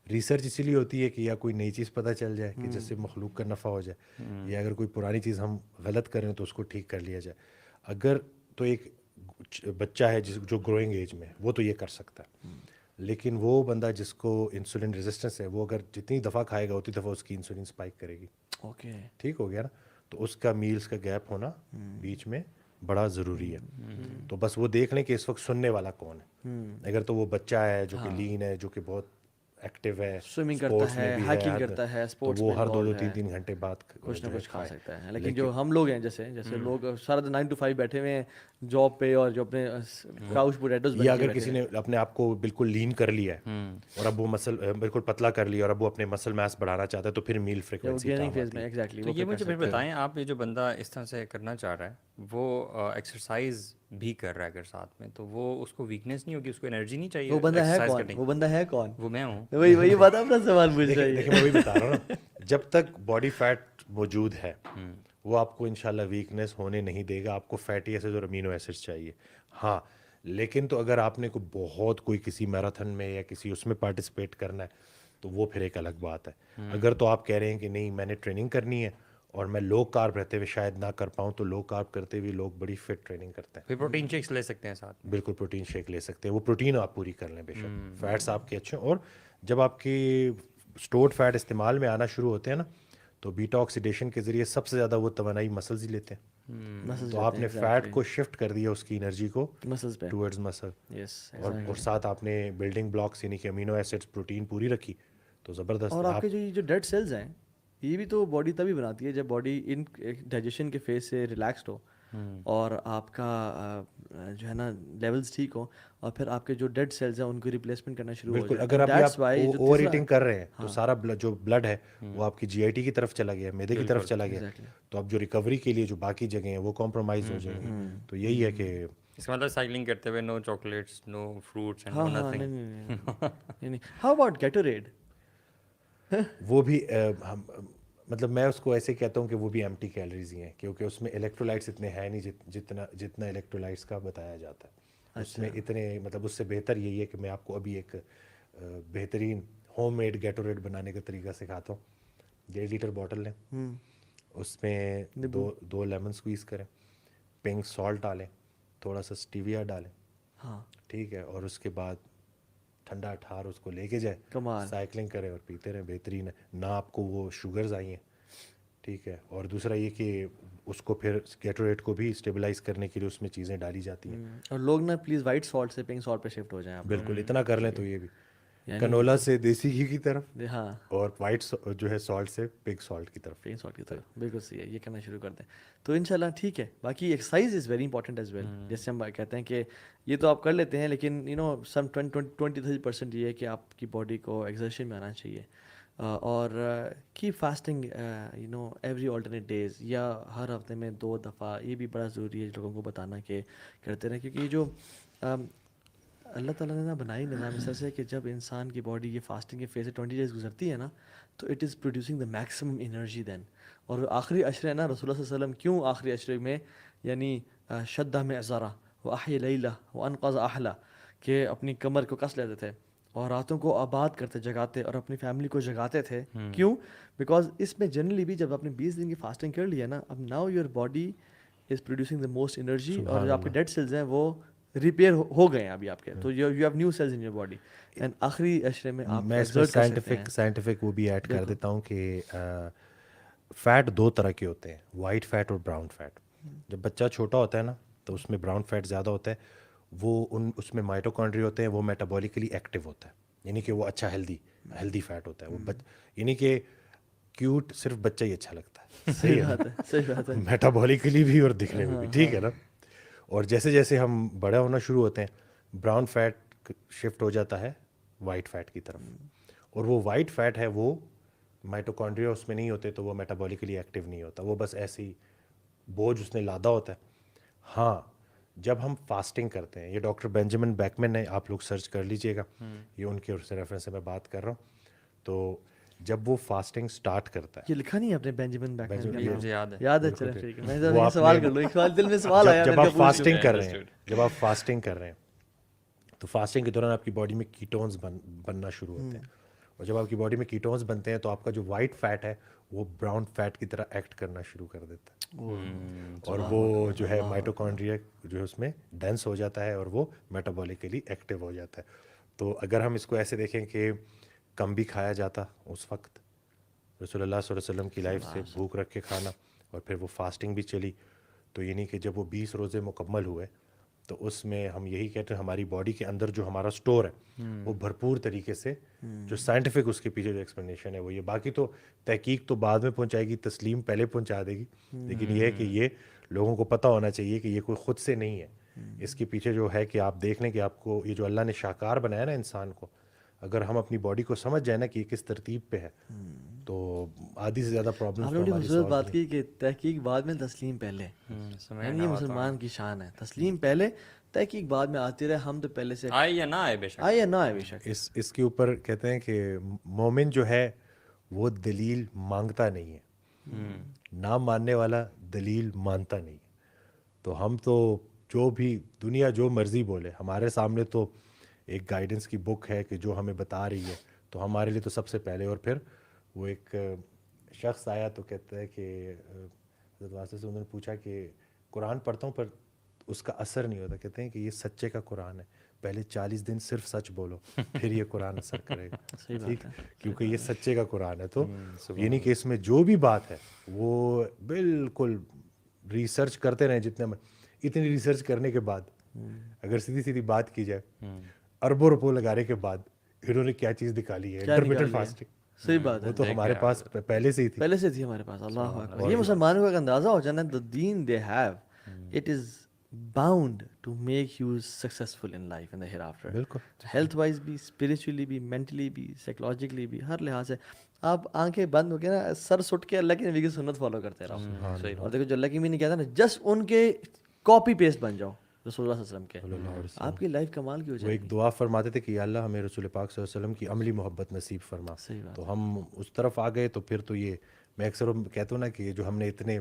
ریسرچ اسی لیے ہوتی ہے کہ یا کوئی نئی چیز پتہ چل جائے کہ جس سے مخلوق کا نفع ہو جائے, یا اگر کوئی پرانی چیز ہم غلط کریں تو اس کو ٹھیک کر لیا جائے. اگر تو ایک بچہ ہے جو گروئنگ ایج میں, وہ تو یہ کر سکتا ہے, لیکن وہ بندہ جس کو انسولین ریزسٹنس ہے وہ اگر جتنی دفعہ کھائے گا اتنی دفعہ اس کی انسولین اسپائک کرے گی. اوکے. ٹھیک ہو گیا نا. تو اس کا میلز کا گیپ ہونا بیچ میں بڑا ضروری ہے. تو بس وہ دیکھ لیں کہ اس وقت سننے والا کون ہے. اگر تو وہ بچہ ہے جو کہ لین ہے, جو کہ بہت ایکٹیو ہے, سوئمنگ کرتا اسپورٹس ہے, میں بھی ہائکنگ ہے, کرتا ہے, تو اسپورٹس وہ میں ہر 2-2 involved ہے, 3-3 گھنٹے بعد کچھ نہ جو ہے کچھ کھا کھائے. سکتا ہے. لیکن جو ہم لوگ ہیں جیسے لوگ سارا دن 9 to 5 بیٹھے ہوئے ہیں جاب پہ, اور جو اپنے کاؤچ پوٹیٹوز یا اگر کسی نے اپنے آپ کو بالکل لین کر لیا ہے اور اب وہ مسل بالکل پتلا کر لیا اور اب وہ اپنے مسل میس بڑھانا چاہتا ہے تو پھر میل فریکوینسی گیننگ کام فیز آتی میں ہے. ایگزیکٹلی. تو یہ مجھے پھر بتائیں, آپ یہ جو بندہ اس طرح سے کرنا چاہ رہا ہے وہ ایکسرسائز بھی کر رہا ہے اگر ساتھ میں, تو وہ اس کو ویکنیس نہیں ہوگی, اس کو انرجی نہیں چاہیے وہ بندہ ہے ایکسرسائز کون, کرنے کی؟ وہ بندہ ہے کون, وہ میں ہوں. وہی بات اپنا سوال پوچھ رہی ہے. دیکھیں میں وہی بتا رہا ہوں نا, جب تک باڈی فیٹ موجود ہے وہ آپ کو انشاءاللہ ویکنیس ہونے نہیں دے گا. آپ کو فیٹی ایسڈ اور امینو ایسڈ چاہیے. ہاں لیکن تو اگر آپ نے کوئی کسی میراتھن میں یا کسی اس میں پارٹیسپیٹ کرنا ہے تو وہ پھر ایک الگ بات ہے. اگر تو آپ کہہ رہے ہیں کہ نہیں میں نے ٹریننگ کرنی ہے اور میں لو کارب رہتے ہوئے شاید نہ کر پاؤں, تو لو کارب کرتے ہوئے لوگ بڑی فٹ ٹریننگ کرتے ہیں. پھر پروٹین شیکس لے سکتے ہیں ساتھ میں. بالکل پروٹین شیک لے سکتے ہیں, وہ پروٹین آپ پوری کر لیں بے شک, فیٹس آپ کے اچھے. اور جب آپ کی اسٹورڈ فیٹ استعمال میں آنا شروع ہوتے ہیں نا تو بیٹا آکسیڈیشن کے ذریعے سب سے زیادہ وہ توانائی مسلز ہی لیتے ہیں. تو آپ نے فیٹ کو شفٹ کر دیا اس کی انرجی کو ٹورڈز مسل, اور ساتھ آپ نے بلڈنگ بلاکس یعنی کہ امینو ایسڈس پروٹین پوری رکھی تو زبردست. اور آپ کے جو ڈیڈ سیلز ہیں یہ بھی تو باڈی تبھی بناتی ہے جب باڈی ان ڈائجیشن کے فیز سے ریلیکسڈ ہو اور آپ کا جو ہے نا لیولز ٹھیک ہو, اور پھر آپ کے جو ڈیڈ سیلز ہیں ان کو ریپلیسمنٹ کرنا شروع ہو جائے. بالکل. اگر ابھی آپ اوور ایٹنگ کر رہے ہیں تو سارا جو بلڈ ہے وہ آپ کی جی آئی ٹی کی طرف چلا گیا, میدے کی طرف چلا گیا, تو اب جو ریکوری کے لیے جو باقی جگہیں ہیں وہ کمپرومائز ہو جائیں گے. تو یہی ہے کہ اس کا مطلب سائیکلنگ کرتے ہوئے no chocolates, no fruits and no nothing. How about Gatorade? وہ بھی مطلب میں اس کو ایسے کہتا ہوں کہ وہ بھی ایمٹی کیلریز ہی ہیں, کیونکہ اس میں الیکٹرولائٹس اتنے ہیں نہیں جتنا الیکٹرولائٹس کا بتایا جاتا ہے. اس میں اتنے مطلب اس سے بہتر یہی ہے کہ میں آپ کو ابھی ایک بہترین ہوم میڈ گیٹوریڈ بنانے کا طریقہ سکھاتا ہوں. 1.5 لیٹر بوٹل لیں, اس میں دو لیمن سکویز کریں, پنک سالٹ ڈالیں, تھوڑا سا اسٹیویا ڈالیں, ٹھیک ہے, اور اس کے بعد ٹھنڈا ٹھار اس کو لے کے جائیں, سائیکلنگ کریں اور پیتے رہیں. بہترین ہے, نہ آپ کو وہ شوگرز آئی ہیں, ٹھیک ہے. اور دوسرا یہ کہ اس کو پھر گیٹوریٹ کو بھی اسٹیبلائز کرنے کے لیے اس میں چیزیں ڈالی جاتی ہیں. اور لوگ نا پلیز وائٹ سالٹ سے پنک سالٹ پہ شفٹ ہو جائیں. بالکل اتنا کر لیں تو یہ بھی کنولا سے دیسی گھی کی طرف, ہاں, اور وائٹ جو ہے سالٹ سے پنک سالٹ کی طرف. پنک سالٹ کی طرف بالکل صحیح ہے, یہ کرنا شروع کر دیں تو انشاءاللہ ٹھیک ہے. باقی exercise is very important as well. جیسے ہم کہتے ہیں کہ یہ تو آپ کر لیتے ہیں, لیکن سم 20-30% یہ ہے کہ آپ کی باڈی کو ایگزرشن میں آنا چاہیے. اور کی فاسٹنگ ایوری آلٹرنیٹ ڈیز یا ہر ہفتے میں 2 دفعہ, یہ بھی بڑا ضروری ہے لوگوں کو بتانا کہ کرتے رہیں. کیونکہ یہ جو اللہ تعالیٰ نے بنائی نظام اس طرح سے کہ جب انسان کی باڈی یہ فاسٹنگ کے فیز سے 20 days گزرتی ہے نا تو it is producing the maximum energy then. اور آخری عشرے نا رسول اللہ صلی اللہ علیہ وسلم کیوں آخری عشرے میں یعنی شدہ میں ازارہ و احی لیلہ و انقذ اہلہ, کہ اپنی کمر کو کس لیتے تھے اور راتوں کو آباد کرتے جگاتے اور اپنی فیملی کو جگاتے تھے. کیوں؟ بیکاز اس میں جنرلی بھی جب آپ نے 20 دن کی فاسٹنگ کر لی ہے نا, اب now your body is producing the most energy, اور جو آپ کے ڈیڈ سیلز ہیں وہ ریپیئر ہو گئے ہیں ابھی آپ کے, تو you have new cells in your body. And آخری عشرے میں آپ میں اس میں سائنٹیفک وہ بھی ایڈ کر دیتا ہوں کہ فیٹ 2 طرح کے ہوتے ہیں, وائٹ فیٹ اور براؤن فیٹ. جب بچہ چھوٹا ہوتا ہے نا تو اس میں براؤن فیٹ زیادہ ہوتا ہے, وہ اس میں مائٹوکانڈری ہوتے ہیں, وہ میٹابولیکلی ایکٹیو ہوتا ہے, یعنی کہ وہ اچھا ہیلدی فیٹ ہوتا ہے. وہ یعنی کہ کیوٹ صرف بچہ ہی اچھا لگتا ہے. صحیح بات ہے, میٹابولیکلی بھی اور دکھنے میں بھی, ٹھیک ہے نا. اور جیسے جیسے ہم بڑے ہونا شروع ہوتے ہیں براؤن فیٹ شفٹ ہو جاتا ہے وائٹ فیٹ کی طرف, اور وہ وائٹ فیٹ ہے وہ مائٹوکانڈریا اس میں نہیں ہوتے تو وہ میٹابولیکلی ایکٹیو نہیں ہوتا, وہ بس ایسے ہی بوجھ اس نے لادا ہوتا ہے. ہاں جب ہم فاسٹنگ کرتے ہیں, یہ ڈاکٹر بینجامن بیکمن ہے, آپ لوگ سرچ کر لیجئے گا, یہ ان کے ریفرنس سے میں بات کر رہا ہوں. تو جب وہ فاسٹنگ سٹارٹ کرتا ہے, یہ لکھا نہیں ہے اپنے بینجامن بیکمن کا, مجھے یاد ہے, چلیں ٹھیک ہے, میں سوال کر لوں, ایک سوال دل میں سوال آیا. جب آپ فاسٹنگ کر رہے ہیں تو فاسٹنگ کے دوران آپ کی باڈی میں کیٹونز بننا شروع ہوتے ہیں, اور جب آپ کی باڈی میں کیٹونز بنتے ہیں تو آپ کا جو وائٹ فیٹ ہے وہ براؤن فیٹ کی طرح ایکٹ کرنا شروع کر دیتا ہے, اور وہ جو ہے مائٹوکانڈریا جو ہے اس میں ڈینس ہو جاتا ہے اور وہ میٹابولیکلی ایکٹیو ہو جاتا ہے. تو اگر ہم اس کو ایسے دیکھیں کہ کم بھی کھایا جاتا اس وقت، رسول اللہ صلی اللہ علیہ وسلم کی لائف سے بھوک رکھ کے کھانا، اور پھر وہ فاسٹنگ بھی چلی، تو یعنی کہ جب وہ 20 روزے مکمل ہوئے تو اس میں ہم یہی کہتے ہیں ہماری باڈی کے اندر جو ہمارا سٹور ہے وہ بھرپور طریقے سے، جو سائنٹیفک اس کے پیچھے جو ایکسپلینیشن ہے وہ یہ، باقی تو تحقیق تو بعد میں پہنچائے گی، تسلیم پہلے پہنچا دے گی، لیکن یہ ہے کہ یہ لوگوں کو پتہ ہونا چاہیے کہ یہ کوئی خود سے نہیں ہے، اس کے پیچھے جو ہے کہ آپ دیکھ لیں کہ آپ کو یہ جو اللہ نے شاہکار بنایا نا انسان کو، اگر ہم اپنی باڈی کو سمجھ جائیں نا کہ یہ کس ترتیب پہ ہے تو آدھی سے زیادہ آپ نے بڑی پرابلم خوبصورت بات کی کہ تحقیق بعد میں تسلیم پہلے، یعنی یہ مسلمان کی شان ہے، تسلیم پہلے تحقیق بعد میں آتی رہے، ہم تو پہلے سے آئے یا نہ آئے بے شک، آئے یا نہ آئے بے شک. اس کے اوپر کہتے ہیں کہ مومن جو ہے وہ دلیل مانگتا نہیں ہے، نہ ماننے والا دلیل مانتا نہیں ہے. تو ہم تو جو بھی دنیا جو مرضی بولے، ہمارے سامنے تو ایک گائیڈنس کی بک ہے کہ جو ہمیں بتا رہی ہے، تو ہمارے لیے تو سب سے پہلے. اور پھر وہ ایک شخص آیا تو کہتا ہے کہ حضرت واسطے سے انہوں نے پوچھا کہ قرآن پڑھتا ہوں پر اس کا اثر نہیں ہوتا. کہتے ہیں کہ یہ سچے کا قرآن ہے، پہلے 40 دن صرف سچ بولو پھر یہ قرآن اثر کرے گا. ٹھیک، کیونکہ یہ سچے کا قرآن ہے. تو یعنی کہ اس میں جو بھی بات ہے وہ بالکل ریسرچ کرتے رہیں جتنے میں. اتنی ریسرچ کرنے کے بعد اگر سیدھی سیدھی بات کی جائے، اربوں روپوں لگانے کے بعد انہوں نے کیا چیز نکالی ہے، انٹرمیٹنٹ فاسٹنگ. صحیح بات ہے، وہ تو ہمارے پاس پہلے سے ہی تھی، پہلے سے تھی ہمارے پاس. اللہ اکبر. یہ مسلمانوں کا اندازہ ہو جانا the deen they have it is bound to make you successful in life in the hereafter. بالکل ہیلتھ وائز بھی، اسپریچولی بھی، مینٹلی بھی، سائیکولوجیکلی بھی، ہر لحاظ سے. آپ آنکھیں بند ہو کے نا سر سٹ کے اللہ کی نبی کی سنت فالو کرتے رہو، اور دیکھو جو اللہ کی بھی نہیں کہتا نا جسٹ ان کے کاپی پیسٹ بن جاؤ رسول اللہ صلی اللہ علیہ وسلم کے، آپ کی لائف کمال کی ہو وہ جائے گی. ایک دعا فرماتے تھے کہ یا اللہ ہمیں رسول پاک صلی اللہ علیہ وسلم کی عملی محبت نصیب فرما. تو ہم اس طرف آ گئے. تو پھر تو یہ میں اکثر کہتا ہوں نا کہ جو ہم نے اتنے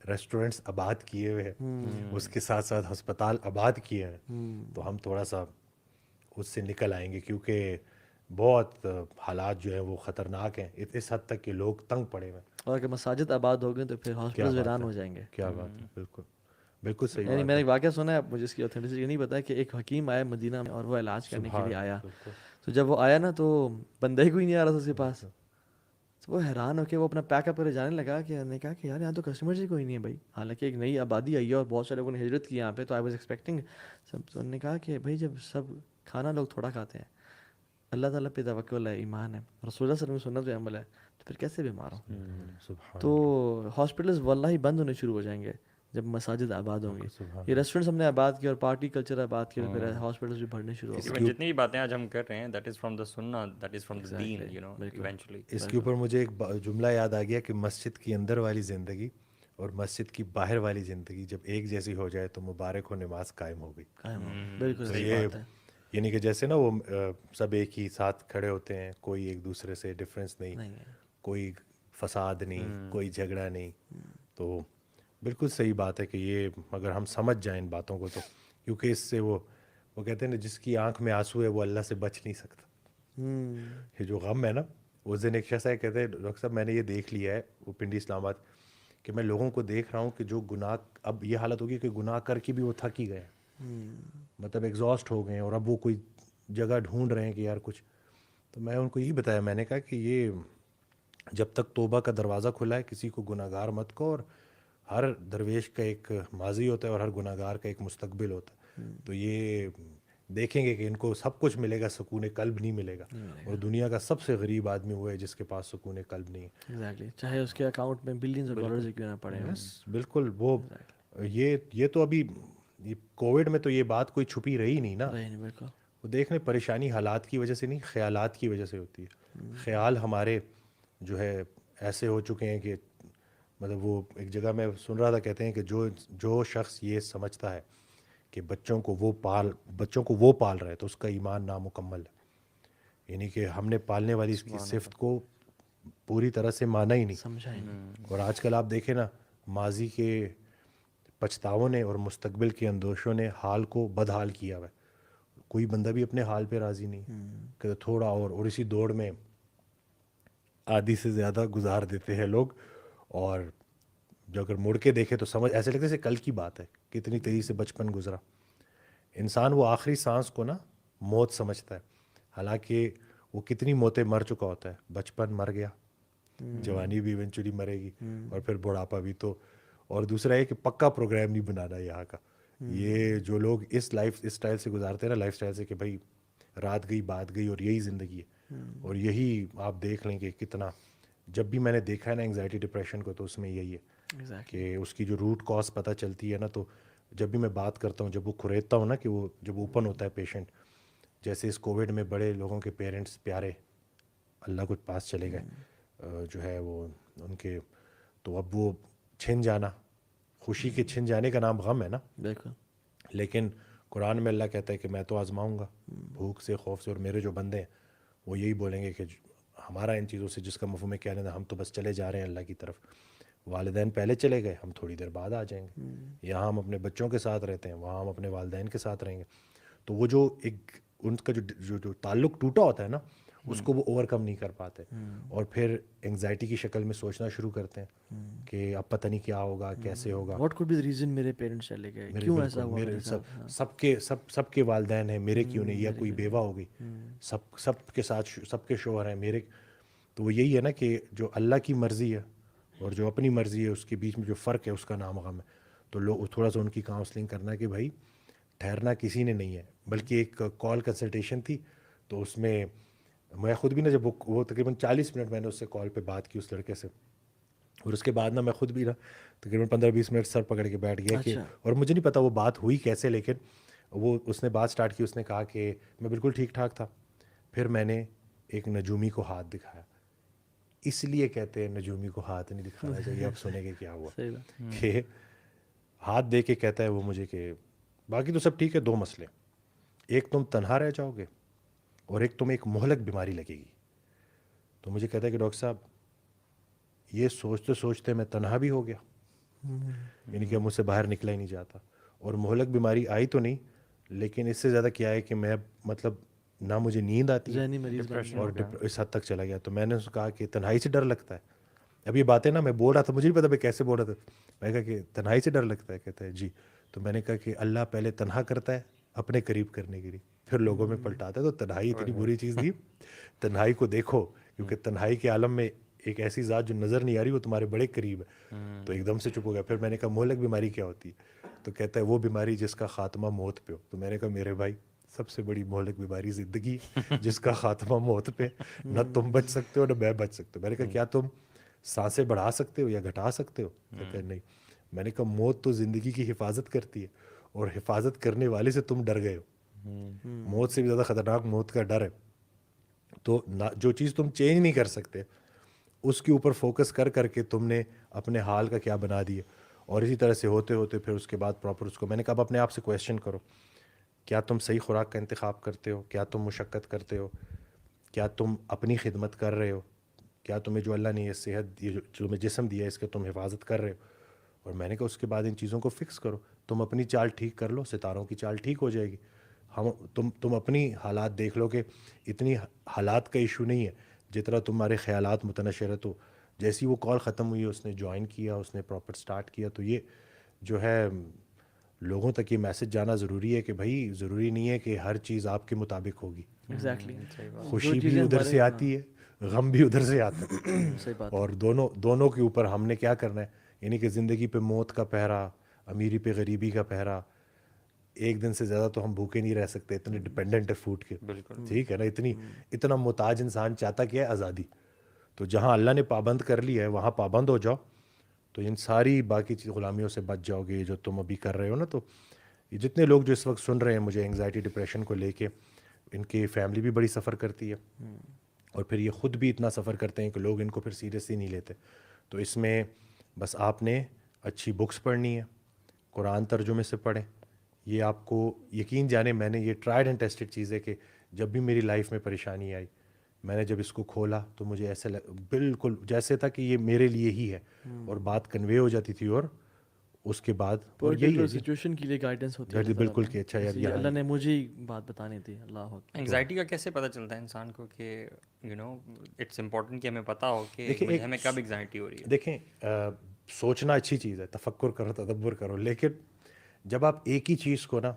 ریسٹورینٹس آباد کیے ہوئے ہیں، اس کے ساتھ ساتھ ہسپتال آباد کیے ہیں، تو ہم تھوڑا سا اس سے نکل آئیں گے، کیونکہ بہت حالات جو ہیں وہ خطرناک ہیں اس حد تک کہ لوگ تنگ پڑے ہوئے ہیں. اور اگر مساجد آباد ہو گئے تو پھر ہاسپٹل ویران ہو جائیں گے. کیا بات ہے، بالکل بالکل صحیح. یعنی میں نے ایک واقعہ سنا ہے، مجھے اس کی اوتھینٹسٹی نہیں پتا، کہ ایک حکیم آیا مدینہ میں اور وہ علاج کرنے کے لیے آیا. تو جب وہ آیا نا تو بندہ ہی کوئی نہیں آ رہا تھا اس کے پاس. تو وہ حیران ہو کے وہ اپنا پیک اپ کرے جانے لگا کہ نے کہا کہ یار یہاں تو کسٹمرز ہی کوئی نہیں ہے بھائی، حالانکہ ایک نئی آبادی آئی ہے اور بہت سارے لوگوں نے ہجرت کی یہاں پہ. تو آئی واز ایکسپیکٹنگ سب. تو انہوں نے کہا کہ بھائی جب سب کھانا لوگ تھوڑا کھاتے ہیں، اللہ تعالیٰ پہ توکل ہے، ایمان ہے، رسول اللہ صلی اللہ علیہ وسلم سنت عمل ہے، تو پھر کیسے بیمار ہوں؟ تو ہاسپٹلز واللہ بند ہونے شروع ہو جائیں گے جب مساجد آباد ہوں گی. یہ ریسٹورینٹس ہم نے آباد کیا اور پارٹی کلچر آباد کیا، پھر ہاسپٹلز بھی بڑھنے شروع ہو گئے. جتنی باتیں آج ہم کر رہے ہیں that is from the sun, that is from the then, you know eventually. اس کے اوپر مجھے ایک جملہ یاد آ گیا کہ مسجد کی اندر والی زندگی اور مسجد کی باہر والی زندگی جب ایک جیسی ہو جائے تو مبارک ہو نماز قائم ہو گئی. بالکل صحیح بات ہے. یعنی کہ جیسے نا وہ سب ایک ہی ساتھ کھڑے ہوتے ہیں، کوئی ایک دوسرے سے ڈفرینس نہیں، کوئی فساد نہیں، کوئی جھگڑا نہیں. تو بالکل صحیح بات ہے کہ یہ اگر ہم سمجھ جائیں ان باتوں کو تو، کیونکہ اس سے وہ کہتے ہیں نا جس کی آنکھ میں آنسو ہے وہ اللہ سے بچ نہیں سکتا. یہ جو غم ہے نا، اس دن ایک شخص ہے کہتے ہیں ڈاکٹر صاحب میں نے یہ دیکھ لیا ہے، وہ پنڈی اسلام آباد، کہ میں لوگوں کو دیکھ رہا ہوں کہ جو گناہ، اب یہ حالت ہوگی کہ گناہ کر کے بھی وہ تھک ہی گئے، مطلب ایگزاسٹ ہو گئے ہیں، اور اب وہ کوئی جگہ ڈھونڈ رہے ہیں کہ یار کچھ. تو میں ان کو یہی بتایا، میں نے کہا کہ یہ جب تک توبہ کا دروازہ کھلا ہے کسی کو گناہ گار مت کو، اور ہر درویش کا ایک ماضی ہوتا ہے اور ہر گناہ گار کا ایک مستقبل ہوتا ہے. تو یہ دیکھیں گے کہ ان کو سب کچھ ملے گا، سکون قلب نہیں ملے گا. اور دنیا کا سب سے غریب آدمی وہ ہے جس کے پاس سکون قلب نہیں ہے. ایگزیکٹلی، چاہے اس کے اکاؤنٹ میں بلینز آف ڈالرز کیوں نہ پڑے. بالکل. وہ یہ تو ابھی کووڈ میں تو یہ بات کوئی چھپی رہی نہیں نا. بالکل. وہ دیکھ لیں پریشانی حالات کی وجہ سے نہیں، خیالات کی وجہ سے ہوتی ہے. خیال ہمارے جو ہے ایسے ہو چکے ہیں کہ مطلب وہ ایک جگہ میں سن رہا تھا، کہتے ہیں کہ جو شخص یہ سمجھتا ہے کہ بچوں کو وہ پال رہا ہے تو اس کا ایمان نامکمل ہے. یعنی کہ ہم نے پالنے والی اس کی صفت کو پوری طرح سے مانا ہی نہیں، سمجھا ہی نہیں. اور آج کل آپ دیکھیں نا، ماضی کے پچھتاووں نے اور مستقبل کے اندوشوں نے حال کو بدحال کیا ہوا ہے. کوئی بندہ بھی اپنے حال پہ راضی نہیں کہ تھوڑا اور اسی دوڑ میں آدھی سے زیادہ گزار دیتے ہیں لوگ. اور جو اگر مڑ کے دیکھے تو سمجھ ایسے لگتا ہے جیسے کل کی بات ہے، کتنی تیزی سے بچپن گزرا. انسان وہ آخری سانس کو نا موت سمجھتا ہے. حالانکہ وہ کتنی موتیں مر چکا ہوتا ہے. بچپن مر گیا, جوانی بھی ایونچولی مرے گی, اور پھر بڑھاپا بھی. تو اور دوسرا یہ کہ پکا پروگرام نہیں بنانا یہاں کا. یہ جو لوگ اس لائف اسٹائل سے گزارتے ہیں نا, لائف اسٹائل سے کہ بھائی رات گئی بات گئی اور یہی زندگی ہے, اور یہی آپ دیکھ لیں کہ کتنا, جب بھی میں نے دیکھا ہے نا انگزائٹی ڈپریشن کو, تو اس میں یہی ہے کہ اس کی جو روٹ کاز پتہ چلتی ہے نا, تو جب بھی میں بات کرتا ہوں, جب وہ کھریدتا ہوں نا کہ وہ جب اوپن ہوتا ہے پیشنٹ, جیسے اس کووڈ میں بڑے لوگوں کے پیرنٹس پیارے اللہ کے پاس چلے گئے, جو ہے وہ ان کے, تو اب وہ چھن جانا, خوشی کے چھن جانے کا نام غم ہے نا. بالکل. لیکن قرآن میں اللہ کہتا ہے کہ میں تو آزماؤں گا بھوک سے, خوف سے, اور میرے جو بندے ہیں وہ یہی بولیں گے کہ ہمارا ان چیزوں سے جس کا مفہوم ہے کیا لینا, ہم تو بس چلے جا رہے ہیں اللہ کی طرف. والدین پہلے چلے گئے, ہم تھوڑی دیر بعد آ جائیں گے. یہاں ہم اپنے بچوں کے ساتھ رہتے ہیں, وہاں ہم اپنے والدین کے ساتھ رہیں گے. تو وہ جو ایک ان کا جو تعلق ٹوٹا ہوتا ہے نا, اس کو وہ اوور کم نہیں کر پاتے, اور پھر انگزائٹی کی شکل میں سوچنا شروع کرتے ہیں کہ اب پتہ نہیں کیا ہوگا, کیسے ہوگا. What could be the reason میرے پیرنٹس چلے گئے, کیوں ایسا ہوا میرے ساتھ, سب کے والدین ہیں, میرے کیوں نہیں, یا کوئی بیوہ ہو گئی, سب کے ساتھ سب کے شوہر ہیں میرے. تو وہ یہی ہے نا کہ جو اللہ کی مرضی ہے اور جو اپنی مرضی ہے, اس کے بیچ میں جو فرق ہے اس کا نام غم ہے. تو لوگ تھوڑا سا ان کی کاؤنسلنگ کرنا کہ بھائی ٹھہرنا کسی نے نہیں ہے, بلکہ ایک کال کنسلٹیشن تھی. تو اس میں میں خود بھی نا, جب وہ تقریباً 40 منٹ میں نے اس سے کال پہ بات کی اس لڑکے سے, اور اس کے بعد نا میں خود بھی نا تقریباً 15-20 منٹ سر پکڑ کے بیٹھ گیا کہ, اور مجھے نہیں پتا وہ بات ہوئی کیسے, لیکن وہ اس نے بات سٹارٹ کی. اس نے کہا کہ میں بالکل ٹھیک ٹھاک تھا, پھر میں نے ایک نجومی کو ہاتھ دکھایا. اس لیے کہتے ہیں نجومی کو ہاتھ نہیں دکھانا چاہیے. اب سنیں گے کیا ہوا, کہ ہاتھ دے کے کہتا ہے وہ مجھے کہ باقی تو سب ٹھیک ہے, 2 مسئلے, ایک تم تنہا رہ جاؤ گے, اور ایک تمہیں ایک مہلک بیماری لگے گی. تو مجھے کہتا ہے کہ ڈاکٹر صاحب یہ سوچتے سوچتے میں تنہا بھی ہو گیا, یعنی کہ مجھ سے باہر نکلا ہی نہیں جاتا, اور مہلک بیماری آئی تو نہیں, لیکن اس سے زیادہ کیا ہے کہ میں مطلب نہ مجھے نیند آتی ہے, اور اس حد تک چلا گیا. تو میں نے اس کو کہا کہ تنہائی سے ڈر لگتا ہے. اب یہ باتیں نا میں بول رہا تھا, مجھے نہیں پتا میں کیسے بول رہا تھا. میں کہا کہ تنہائی سے ڈر لگتا ہے, کہتا ہے جی. تو میں نے کہا کہ اللہ پہلے تنہا کرتا ہے اپنے قریب کرنے کے لیے, پھر لوگوں میں پلٹاتا ہے. تو تنہائی اتنی بری چیز نہیں, تنہائی کو دیکھو, کیونکہ تنہائی کے عالم میں ایک ایسی ذات جو نظر نہیں آ رہی وہ تمہارے بڑے قریب ہے. تو ایک دم سے چپ ہو گیا. پھر میں نے کہا مہلک بیماری کیا ہوتی ہے؟ تو کہتا ہے وہ بیماری جس کا خاتمہ موت پہ ہو. تو میں نے کہا میرے بھائی سب سے بڑی مہلک بیماری زندگی جس کا خاتمہ موت پہ, نہ تم بچ سکتے ہو نہ میں بچ سکتے ہو. میں نے کہا کیا تم سانسیں بڑھا سکتے ہو یا گھٹا سکتے ہو؟ کہتا ہے نہیں. میں نے کہا موت تو زندگی کی حفاظت کرتی ہے, اور حفاظت کرنے والے سے تم ڈر گئے ہو. موت سے بھی زیادہ خطرناک موت کا ڈر ہے. تو جو چیز تم چینج نہیں کر سکتے اس کے اوپر فوکس کر کے تم نے اپنے حال کا کیا بنا دیا. اور اسی طرح سے ہوتے ہوتے پھر اس کے بعد پراپر اس کو میں نے کہا اب اپنے آپ سے کویشچن کرو, کیا تم صحیح خوراک کا انتخاب کرتے ہو, کیا تم مشقت کرتے ہو, کیا تم اپنی خدمت کر رہے ہو, کیا تمہیں جو اللہ نے یہ صحت یہ جو تمہیں جسم دیا ہے اس کے تم حفاظت کر رہے ہو. اور میں نے کہا اس کے بعد ان چیزوں کو فکس کرو, تم اپنی چال ٹھیک کر لو, ستاروں کی چال ٹھیک ہو جائے گی. تم اپنی حالات دیکھ لو کہ اتنی حالات کا ایشو نہیں ہے جتنا تمہارے خیالات متنشر ہے. تو جیسی وہ کال ختم ہوئی, اس نے جوائن کیا, اس نے پراپر سٹارٹ کیا. تو یہ جو ہے لوگوں تک یہ میسج جانا ضروری ہے کہ بھائی ضروری نہیں ہے کہ ہر چیز آپ کے مطابق ہوگی. خوشی بھی ادھر سے آتی ہے, غم بھی ادھر سے آتا ہے, اور دونوں کے اوپر ہم نے کیا کرنا ہے, یعنی کہ زندگی پہ موت کا پہرا, امیری پہ غریبی کا پہرا. ایک دن سے زیادہ تو ہم بھوکے نہیں رہ سکتے, اتنے ڈپینڈنٹ ہے فوڈ کے, ٹھیک ہے نا. اتنا محتاج انسان چاہتا کیا ہے, آزادی. تو جہاں اللہ نے پابند کر لیا ہے وہاں پابند ہو جاؤ, تو ان ساری باقی غلامیوں سے بچ جاؤ گے جو تم ابھی کر رہے ہو نا. تو یہ جتنے لوگ جو اس وقت سن رہے ہیں مجھے انگزائٹی ڈپریشن کو لے کے, ان کی فیملی بھی بڑی سفر کرتی ہے, اور پھر یہ خود بھی اتنا سفر کرتے ہیں کہ لوگ ان کو پھر سیریسلی نہیں لیتے. تو اس میں بس آپ نے اچھی بکس پڑھنی ہے, قرآن ترجمے سے پڑھیں. یہ آپ کو یقین جانے میں نے یہ ٹرائیڈ اینڈ ٹیسٹڈ چیز ہے کہ جب بھی میری لائف میں پریشانی آئی, میں نے جب اس کو کھولا تو مجھے ایسے بالکل جیسے تھا کہ یہ میرے لیے ہی ہے, اور بات کنوے ہو جاتی تھی. اور اس کے بعد سچویشن کے لیے گائیڈنس ہوتی ہے بالکل کہ اچھا یار اللہ نے مجھے بات بتانی تھی. اللہ انگزائٹی کا کیسے پتہ چلتا ہے انسان کو کہ اٹس امپورٹنٹ کہ ہمیں پتہ ہو کہ ہمیں کب انگزائٹی ہو رہی ہے؟ دیکھیں سوچنا اچھی چیز ہے, تفکر کرو, تدبر کرو, لیکن جب آپ ایک ہی چیز کو نا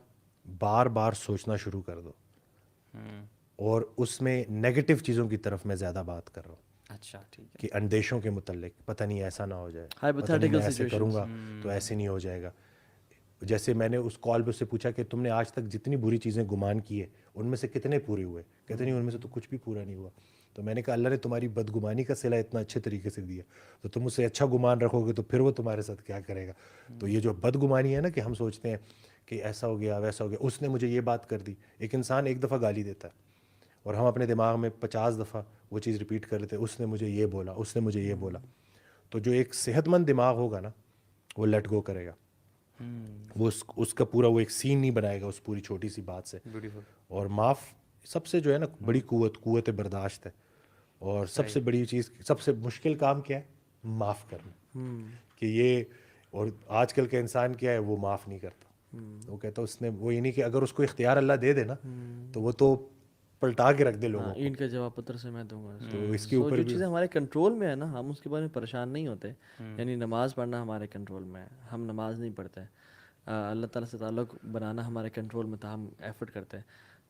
بار بار سوچنا شروع کر دو اور اس میں نیگیٹو چیزوں کی طرف میں زیادہ بات کر رہا ہوں اچھا ٹھیک ہے. کہ اندیشوں کے متعلق پتہ نہیں ایسا نہ ہو جائے, پتہ نہیں Hypothetical میں ایسے کروں گا situations. تو ایسے نہیں ہو جائے گا. جیسے میں نے اس کال پہ اس سے پوچھا کہ تم نے آج تک جتنی بری چیزیں گمان کی ہے ان میں سے کتنے پورے ہوئے؟ کہتے نہیں ان میں سے تو کچھ بھی پورا نہیں ہوا. تو میں نے کہا اللہ نے تمہاری بدگمانی کا صلہ اتنا اچھے طریقے سے دیا, تو تم اس سے اچھا گمان رکھو گے تو پھر وہ تمہارے ساتھ کیا کرے گا. تو یہ جو بدگمانی ہے نا کہ ہم سوچتے ہیں کہ ایسا ہو گیا ویسا ہو گیا, اس نے مجھے یہ بات کر دی. ایک انسان ایک دفعہ گالی دیتا ہے اور ہم اپنے دماغ میں 50 دفعہ وہ چیز ریپیٹ کر لیتے ہیں, اس نے مجھے یہ بولا, اس نے مجھے یہ بولا. تو جو ایک صحت مند دماغ ہوگا نا وہ لیٹ گو کرے گا, وہ اس کا پورا وہ ایک سین نہیں بنائے گا اس پوری چھوٹی سی بات سے. اور معاف سب سے جو ہے نا بڑی قوت برداشت ہے, اور سب سے بڑی چیز, سب سے مشکل کام کیا ہے؟ معاف کرنا. کہ یہ, اور آج کل کا انسان کیا ہے, وہ معاف نہیں کرتا. وہ کہتا اس نے وہ یہ نہیں کہ اگر اس کو اختیار اللہ دے دے نا تو وہ تو پلٹا کے رکھ دے لوگوں کو. اینٹ کا جواب پتر سے میں دوں گا. تو اس کے اوپر جو چیزیں ہمارے کنٹرول میں ہے نا, ہم اس کے بارے میں پریشان نہیں ہوتے. یعنی نماز پڑھنا ہمارے کنٹرول میں ہے, ہم نماز نہیں پڑھتے. اللہ تعالیٰ سے تعلق بنانا ہمارے کنٹرول میں تھا, ہم ایفرٹ کرتے ہیں,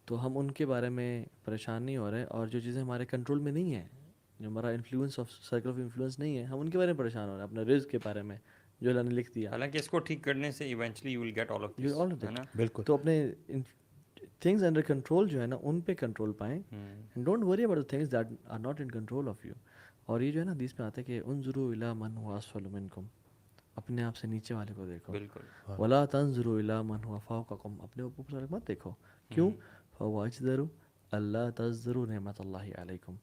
تو ہم ان کے بارے میں پریشان نہیں ہو رہے. اور جو چیزیں ہمارے کنٹرول میں نہیں ہیں, جو ہمارا influence of circle of influence نہیں ہے, ہم ان کے بارے میں پریشان ہو رہے ہیں. اپنے رزق کے بارے میں جو اللہ نے لکھ دیا, حالانکہ اس کو ٹھیک کرنے سے eventually you will get all of this, ہے نا. بالکل. تو اپنے تھنگز انڈر کنٹرول جو ہے نا ان پہ کنٹرول پائیں. Don't worry about things that are not in control of you. اور یہ جو ہے نا حدیث میں آتا ہے کہ انظروا الی من هو اسفل منکم, اپنے آپ سے نیچے والے کو دیکھو. بالکل. ولا تنظروا الی من هو فوقکم, اپنے اوپر سے مت دیکھو. کیوں؟ فهو اجدر اللہ تزدروا نعمت اللہ علیکم,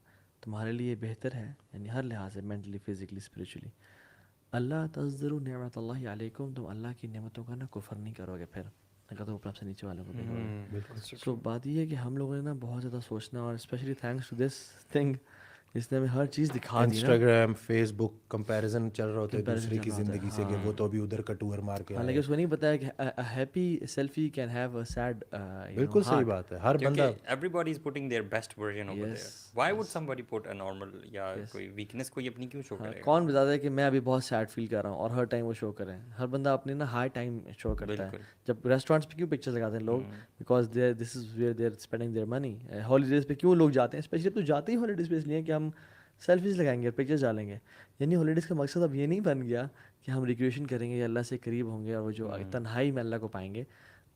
تمہارے لیے بہتر ہے, یعنی ہر لحاظ سے, مینٹلی, فزیکلی, اسپریچولی. اللہ تزدروا نعمت اللہ علیکم, تم اللہ کی نعمتوں کا نا کفر نہیں کرو گے پھر, اگر تم اوپر سے نیچے والوں کو دیکھو گے. سو بات یہ ہے کہ ہم لوگوں نے نا بہت زیادہ سوچنا, اور specially thanks to this thing جس نے ہمیں ہر چیز دکھا دی. انسٹاگرام, فیس بک, کمپیریزن چل رہا ہوتا ہے دوسرے کی زندگی سے کہ وہ تو ابھی ادھر کا ٹور مار کے, حالانکہ اس کو نہیں پتا ہے کہ happy selfie can have a sad. بالکل صحیح بات ہے. ہر بندہ, everybody is putting their best version over there. Why would somebody put a normal یا کوئی ویکنس کوئی اپنی کیوں شو کرے گا؟ کون بتاتا ہے کہ میں ابھی بہت سیڈ فیل کر رہا ہوں, اور ہر ٹائم وہ شو کریں. ہر بندہ اپنی نا ہائی ٹائم شو کرتا ہے. جب ریسٹورینٹس پہ کیوں پکچر لگاتے ہیں لوگ؟ Because this is where they are spending their money. Holidays پہ کیوں لوگ جاتے ہیں؟ اسپیشلی تو جاتے ہی ہالیڈیز پہ اس لیے کہ ہم سیلفیز لگائیں گے, پکچرز ڈالیں گے. یعنی ہالیڈیز کا مقصد اب یہ نہیں بن گیا کہ ہم ریکریشن کریں گے یا اللہ سے قریب ہوں گے اور وہ جو تنہائی میں اللہ کو پائیں گے.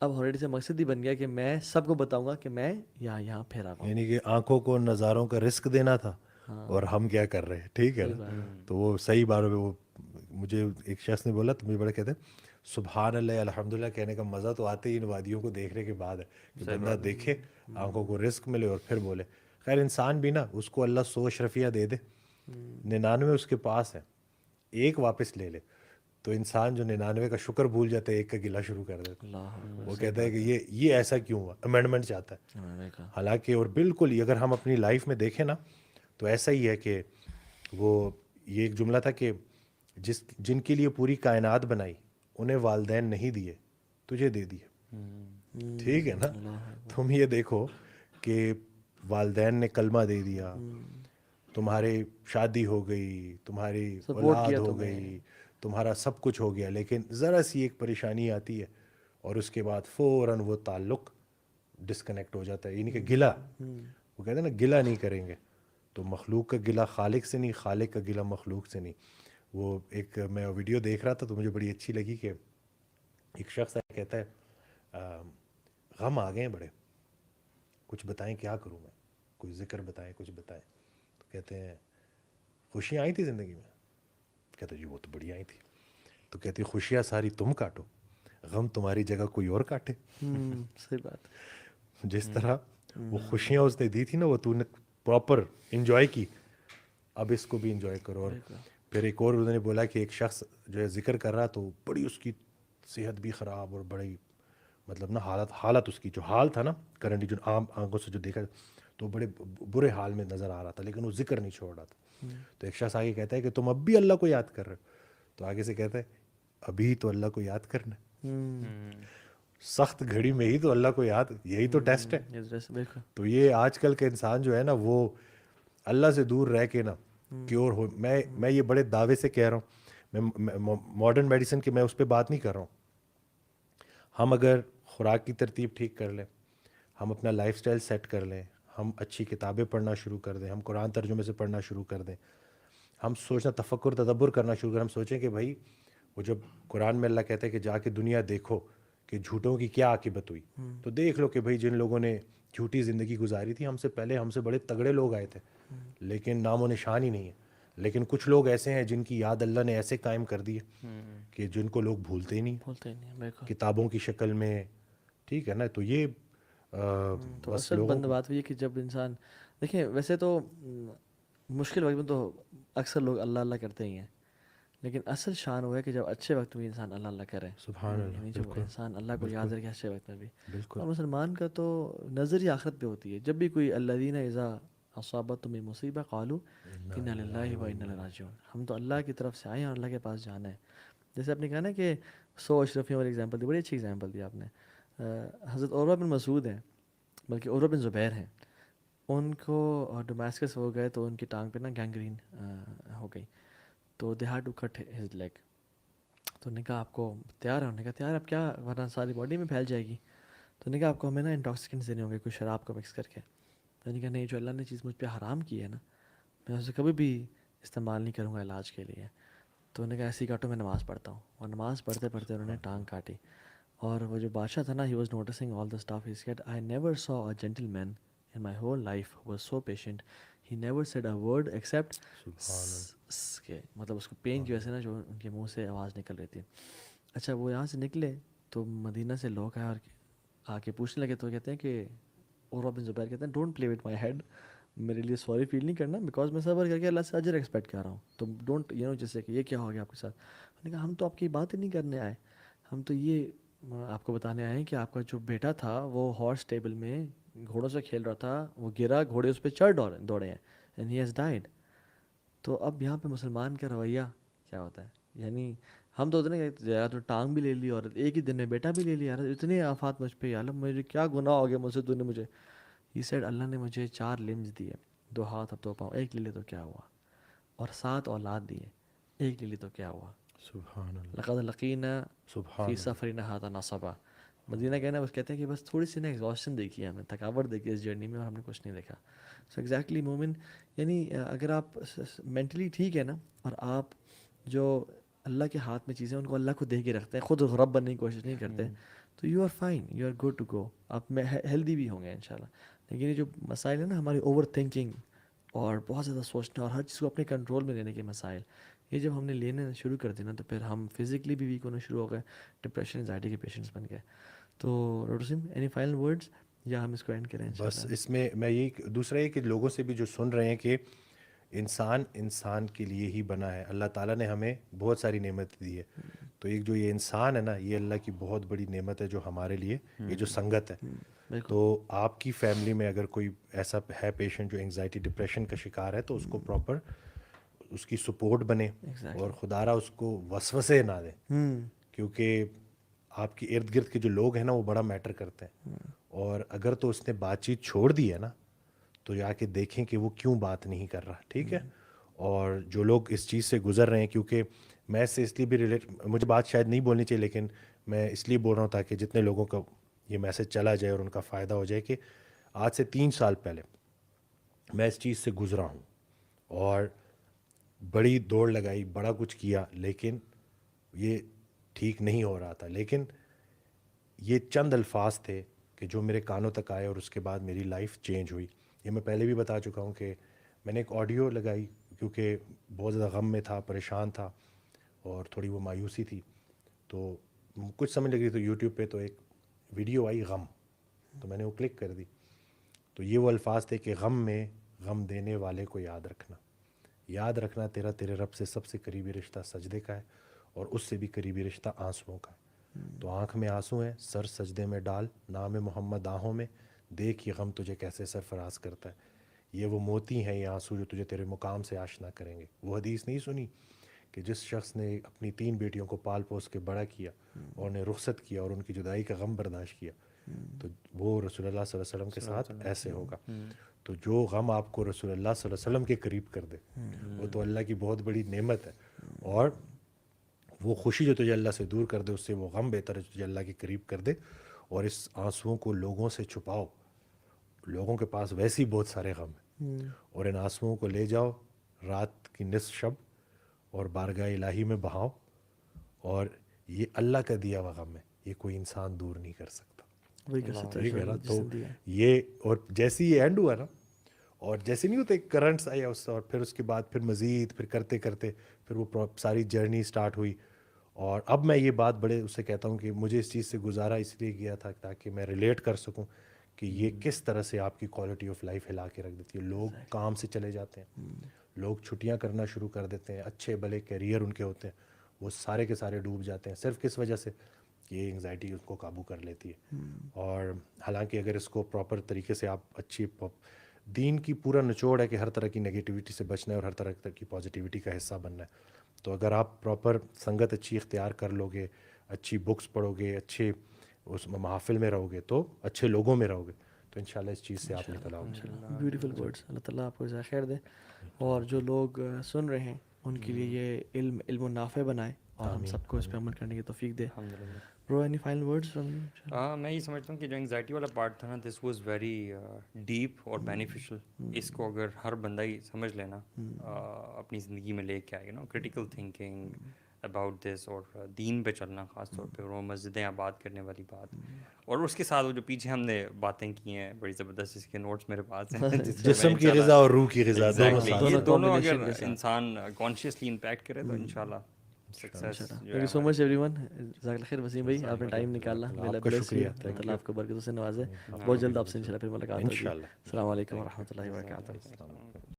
اب ہالیڈیز کا مقصد ہی بن گیا کہ میں سب کو بتاؤں گا کہ میں یہاں پھیرا ہوں. یعنی کہ آنکھوں کو نظاروں کا رزق دینا تھا, اور ہم کیا کر رہے ہیں. ٹھیک ہے نا, تو وہ صحیح بات ہے. وہ مجھے ایک شخص نے بولا, تو مجھے بڑا کہتے ہیں سبحان اللہ الحمدللہ کہنے کا مزہ تو آتے ہی ان وادیوں کو دیکھنے کے بعد ہے, کہ بندہ دیکھے, آنکھوں کو رزق ملے اور پھر بولے. خیر انسان بھی نا, اس کو اللہ 100 اشرفیہ دے دے, 99 اس کے پاس ہے, ایک واپس لے لے, تو انسان جو 99 کا شکر بھول جاتا ہے, ایک کا گلہ شروع کر دیتا ہے. وہ کہتا ہے کہ یہ ایسا کیوں ہوا, امینڈمنٹ چاہتا ہے. حالانکہ اور بالکل ہی اگر ہم اپنی لائف میں دیکھیں نا تو ایسا ہی ہے کہ وہ یہ ایک جملہ تھا کہ جن کے لیے پوری کائنات بنائی انہیں والدین نہیں دیے, تجھے دے دیے. ٹھیک ہے نا, تم یہ دیکھو کہ والدین نے کلمہ دے دیا, تمہارے شادی ہو گئی, تمہاری اولاد ہو گئی, تمہارا سب کچھ ہو گیا, لیکن ذرا سی ایک پریشانی آتی ہے اور اس کے بعد فوراً وہ تعلق ڈسکنیکٹ ہو جاتا ہے. یعنی کہ گلہ, وہ کہتے ہیں نا گلہ نہیں کریں گے. تو مخلوق کا گلہ خالق سے نہیں, خالق کا گلہ مخلوق سے نہیں. وہ ایک میں ویڈیو دیکھ رہا تھا تو مجھے بڑی اچھی لگی کہ ایک شخص کہتا ہے غم آ گئے ہیں بڑے, کچھ بتائیں کیا کروں میں, کوئی ذکر بتائیں, کچھ بتائیں. تو کہتے ہیں خوشیاں آئی تھی زندگی میں؟ کہتا جی وہ تو بڑی آئی تھی. تو کہتی خوشیاں ساری تم کاٹو, غم تمہاری جگہ کوئی اور کاٹے. صحیح بات. جس طرح وہ خوشیاں اس نے دی تھی نا, وہ تو نے پراپر انجوائے کی, اب اس کو بھی انجوائے کرو. اور پھر ایک اور انہوں نے بولا کہ ایک شخص جو ہے ذکر کر رہا, تو بڑی اس کی صحت بھی خراب اور بڑی مطلب نا حالت اس کی جو حال تھا نا کرنٹلی جو عام آنکھوں سے جو دیکھا تو بڑے برے حال میں نظر آ رہا تھا, لیکن وہ ذکر نہیں چھوڑ رہا تھا. تو ایک شخص آگے کہتا ہے کہ تم اب بھی اللہ کو یاد کر رہے ہو؟ تو آگے سے کہتا ہے ابھی تو اللہ کو یاد کرنا ہے, سخت گھڑی میں ہی تو اللہ کو یاد, یہی تو ٹیسٹ ہے. تو یہ آج کل کا انسان جو ہے نا وہ اللہ سے دور رہ کے نا کیور ہو. میں یہ بڑے دعوے سے کہہ رہا ہوں, میں ماڈرن میڈیسن کی میں اس پہ بات نہیں کر رہا ہوں. ہم اگر خوراک کی ترتیب ٹھیک کر لیں, ہم اپنا لائف سٹائل سیٹ کر لیں, ہم اچھی کتابیں پڑھنا شروع کر دیں, ہم قرآن ترجمے سے پڑھنا شروع کر دیں, ہم سوچنا تفکر تدبر کرنا شروع کریں, ہم سوچیں کہ بھائی وہ جب قرآن میں اللہ کہتا ہے کہ جا کے دنیا دیکھو کہ جھوٹوں کی کیا عاقبت ہوئی, تو دیکھ لو کہ بھائی جن لوگوں نے جھوٹی زندگی گزاری تھی ہم سے پہلے ہم سے بڑے تگڑے لوگ آئے تھے لیکن نام و نشان ہی نہیں ہے. لیکن کچھ لوگ ایسے ہیں جن کی یاد اللہ نے ایسے قائم کر دی ہے کہ جن کو لوگ بھولتے ہی نہیں کتابوں کی شکل میں, ٹھیک ہے نا. تو یہ تو بس اصل لوگوں بند بات ہوئی ہے کہ جب انسان دیکھیں, ویسے تو مشکل وقت میں تو اکثر لوگ اللہ اللہ کرتے ہی ہیں, لیکن اصل شان وہ ہے کہ جب اچھے وقت میں انسان اللہ اللہ کرے, سبحان اللہ, یعنی جب انسان اللہ کو یاد رکھے اچھے وقت میں بھی. بالکل اور مسلمان کا تو نظر ہی آخرت پہ ہوتی ہے. جب بھی کوئی الذین اذا اصابتہم مصیبہ قالوا انا للہ و انا الیہ راجعون, ہم تو اللہ کی طرف سے آئے ہیں اور اللہ کے پاس جانا ہے. جیسے آپ نے کہا نا کہ 100 اشرفیوں والی ایگزامپل دی, بڑی اچھی ایگزامپل دی آپ نے. حضرت عروہ بن مسعود ہیں, بلکہ عروہ بن زبیر ہیں, ان کو ڈومیسکس ہو گئے تو ان کی ٹانگ پہ نا گینگرین ہو گئی, تو they had to cut his leg. تو نے کہا آپ کو تیار ہے, انہوں نے کہا تیار, اب کیا ورنہ ساری باڈی میں پھیل جائے گی. تو نے کہا آپ کو ہمیں نا انٹاکسیکنٹس دینے ہوں گے, کوئی شراب کو مکس کر کے. تو نے کہا نہیں, جو اللہ نے چیز مجھ پہ حرام کی ہے نا میں اسے کبھی بھی استعمال نہیں کروں گا علاج کے لیے. تو انہوں نے کہا ایسی کاٹو, میں نماز پڑھتا ہوں. اور نماز پڑھتے پڑھتے انہوں نے ٹانگ کاٹی. اور وہ جو بادشاہ تھا نا, he was noticing all the staff, he said I never saw a gentleman in my whole life was so patient, he never said a word except کے, مطلب اس کو پین کی وجہ سے نا جو ان کے منہ سے آواز نکل رہی تھی. اچھا وہ یہاں سے نکلے تو مدینہ سے لوگ آئے اور آ کے پوچھنے لگے, تو کہتے ہیں کہ عروہ بن زبیر کہتے ہیں don't play with my head, میرے لیے سوری فیل نہیں کرنا, بیکاز میں صبر کر کے اللہ سے اجر ایکسپیکٹ کر رہا ہوں. تو ڈونٹ جیسے کہ یہ کیا ہو گیا آپ کے ساتھ. میں نے کہا ہم تو آپ کی باتیں نہیں کرنے آئے, ہم تو یہ آپ کو بتانے آئے ہیں کہ آپ کا جو بیٹا تھا وہ ہارس ٹیبل میں گھوڑوں سے کھیل رہا تھا, وہ گرا, گھوڑے اس پہ چڑھ دوڑے ہیں, اینڈ ہی ہیز ڈائڈ. تو اب یہاں پہ مسلمان کا رویہ کیا ہوتا ہے, یعنی ہم تو اتنے یا تو ٹانگ بھی لے لی اور ایک ہی دن میں بیٹا بھی لے لیا, اتنے آفات مجھ پہ, یا اللہ مجھے کیا گناہ ہو گیا مجھ سے, تو نے مجھے یہ سیڈ اللہ نے مجھے 4 لمز دیے, 2 ہاتھ اور 2 پاؤں, ایک لے لے تو کیا ہوا, اور 7 اولاد دیے, ایک لے لی تو کیا ہوا. سبحان اللہ, لقد لقینا سبحان فی سفرنا ھذا نصبا. مدینہ کہنا بس کہتے ہیں کہ بس تھوڑی سی نا ایگزاسشن دیکھی ہے ہمیں, تھکاوٹ دیکھی اس جرنی میں, اور ہم نے کچھ نہیں دیکھا. سو ایگزیکٹلی مومن, یعنی اگر آپ مینٹلی ٹھیک ہے نا, اور آپ جو اللہ کے ہاتھ میں چیزیں ان کو اللہ کو دے کے رکھتے ہیں, خود رب بننے کی کوشش نہیں کرتے, تو you are fine, you are good to go, آپ میں ہیلدی بھی ہوں گے انشاءاللہ. لیکن یہ جو مسائل ہیں نا ہماری اوور تھنکنگ اور بہت زیادہ سوچنا اور ہر چیز کو اپنے کنٹرول میں لینے کے مسائل, یہ جب ہم نے لینے شروع کر دینا تو پھر ہم فزیکلی بھی ویک ہونا شروع ہو گئے, ڈپریشن انزائٹی کے پیشنٹس بن گئے. تو doctor same any final words, یا ہم اس کو اینڈ کریں بس انشاءاللہ. اس میں یہی دوسرا یہ کہ لوگوں سے بھی جو سن رہے ہیں کہ انسان کے لیے ہی بنا ہے. اللہ تعالیٰ نے ہمیں بہت ساری نعمت دی ہے, تو ایک جو یہ انسان ہے نا, یہ اللہ کی بہت بڑی نعمت ہے جو ہمارے لیے, یہ جو سنگت ہے. تو آپ کی فیملی میں اگر کوئی ایسا ہے پیشنٹ جو انگزائٹی ڈپریشن کا شکار ہے, تو اس کو پراپر اس کی سپورٹ بنے, اور خدا را اس کو وسوسے نہ دیں, کیونکہ آپ کے ارد گرد کے جو لوگ ہیں نا وہ بڑا میٹر کرتے ہیں. اور اگر تو اس نے بات چیت چھوڑ دی ہے نا, تو جا کے دیکھیں کہ وہ کیوں بات نہیں کر رہا, ٹھیک ہے. اور جو لوگ اس چیز سے گزر رہے ہیں, کیونکہ میں اس سے اس لیے بھی مجھے بات شاید نہیں بولنی چاہیے, لیکن میں اس لیے بول رہا ہوں تاکہ جتنے لوگوں کا یہ میسج چلا جائے اور ان کا فائدہ ہو جائے, کہ آج سے 3 سال پہلے میں اس چیز سے گزرا ہوں, اور بڑی دوڑ لگائی, بڑا کچھ کیا, لیکن یہ ٹھیک نہیں ہو رہا تھا. لیکن یہ چند الفاظ تھے کہ جو میرے کانوں تک آئے, اور اس کے بعد میری لائف چینج ہوئی. یہ میں پہلے بھی بتا چکا ہوں کہ میں نے ایک آڈیو لگائی, کیونکہ بہت زیادہ غم میں تھا, پریشان تھا, اور تھوڑی وہ مایوسی تھی. تو کچھ سمجھ لگ رہی تو یوٹیوب پہ تو ایک ویڈیو آئی غم, تو میں نے وہ کلک کر دی. تو یہ وہ الفاظ تھے کہ غم میں غم دینے والے کو یاد رکھنا تیرا تیرے رب سے سب سے قریبی رشتہ سجدے کا ہے, اور اس سے بھی قریبی رشتہ آنسوؤں کا ہے. تو آنکھ میں آنسو ہیں, سر سجدے میں ڈال, نام محمد آہوں میں, دیکھ یہ غم تجھے کیسے سرفراز کرتا ہے. یہ وہ موتی ہیں یہ آنسو جو تجھے تیرے مقام سے آشنا کریں گے. وہ حدیث نہیں سنی کہ جس شخص نے اپنی 3 بیٹیوں کو پال پوس کے بڑا کیا, اور انہیں رخصت کیا, اور ان کی جدائی کا غم برداشت کیا, تو وہ رسول اللہ صلی اللہ علیہ وسلم کے ساتھ ایسے ہوگا. تو جو غم آپ کو رسول اللہ صلی اللہ علیہ وسلم کے قریب کر دے, وہ تو اللہ کی بہت بڑی نعمت ہے. اور وہ خوشی جو تجھے اللہ سے دور کر دے, اس سے وہ غم بہتر ہے جو تجھے اللہ کے قریب کر دے. اور اس آنسوؤں کو لوگوں سے چھپاؤ, لوگوں کے پاس ویسے ہی بہت سارے غم ہیں, اور ان آنسوؤں کو لے جاؤ رات کی نصف شب اور بارگاہ الہی میں بہاؤ, اور یہ اللہ کا دیا ہوا غم ہے, یہ کوئی انسان دور نہیں کر سکتا. وہی کر سکتا ٹھیک ہے نا, ہے تو یہ, اور جیسے یہ اینڈ ہوا نا, اور جیسے نہیں ہوتے کرنٹس آیا اس سے, اور پھر اس کے بعد پھر مزید پھر کرتے کرتے پھر وہ ساری جرنی سٹارٹ ہوئی. اور اب میں یہ بات بڑے اسے کہتا ہوں کہ مجھے اس چیز سے گزارا اس لیے کیا تھا تاکہ میں ریلیٹ کر سکوں کہ یہ کس طرح سے آپ کی کوالٹی آف لائف ہلا کے رکھ دیتی ہے. لوگ کام سے چلے جاتے ہیں, لوگ چھٹیاں کرنا شروع کر دیتے ہیں, اچھے بھلے کیریئر ان کے ہوتے ہیں, وہ سارے کے سارے ڈوب جاتے ہیں صرف کس وجہ سے کہ یہ انگزائٹی اس کو قابو کر لیتی ہے. اور حالانکہ اگر اس کو پراپر طریقے سے آپ اچھی دین کی پورا نچوڑ ہے کہ ہر طرح کی نگیٹیوٹی سے بچنا ہے اور ہر طرح کی پازیٹیوٹی کا حصہ بننا ہے. تو اگر آپ پراپر سنگت اچھی اختیار کر لو گے, اچھی بکس پڑھو گے, اچھے اس محافل میں رہو گے, تو اچھے لوگوں میں رہو گے, تو انشاءاللہ اس چیز سے آپ نکل آؤ گے. Beautiful words. اللہ تعالیٰ آپ کو جزائے خیر دے, اور جو لوگ سن رہے ہیں ان کے لیے یہ علم و نافع بنائے, اور ہم سب کو اس پہ عمل کرنے کی توفیق دے. برو any final words from you? میں یہ سمجھتا ہوں کہ جو انگزائٹی والا پارٹ تھا نا, دس واز ویری ڈیپ اور بینیفیشل. اس کو اگر ہر بندہ ہی سمجھ لینا, اپنی زندگی میں لے کے آئے, کریٹیکل تھنکنگ اباؤٹ دس, اور دین پہ چلنا خاص طور پہ, وہ مسجدیں آباد کرنے والی بات, اور اس کے ساتھ وہ جو پیچھے ہم نے باتیں کی ہیں بڑی زبردست, اس کے نوٹس میرے پاس ہیں, جسم کی غذا اور روح کی غذا یہ دونوں اگر انسان کانشیسلی امپیکٹ کرے تو انشاءاللہ success. Thank you so much every one. جزاک اللہ خیر وسیم بھائی, آپ نے ٹائم نکالا, میرا بلیس یو, اللہ تعالیٰ آپ کو برکتوں سے نوازے. بہت جلد آپ سے انشاءاللہ پھر ملاقات ہوگی. السلام علیکم ورحمۃ اللہ وبرکاتہ.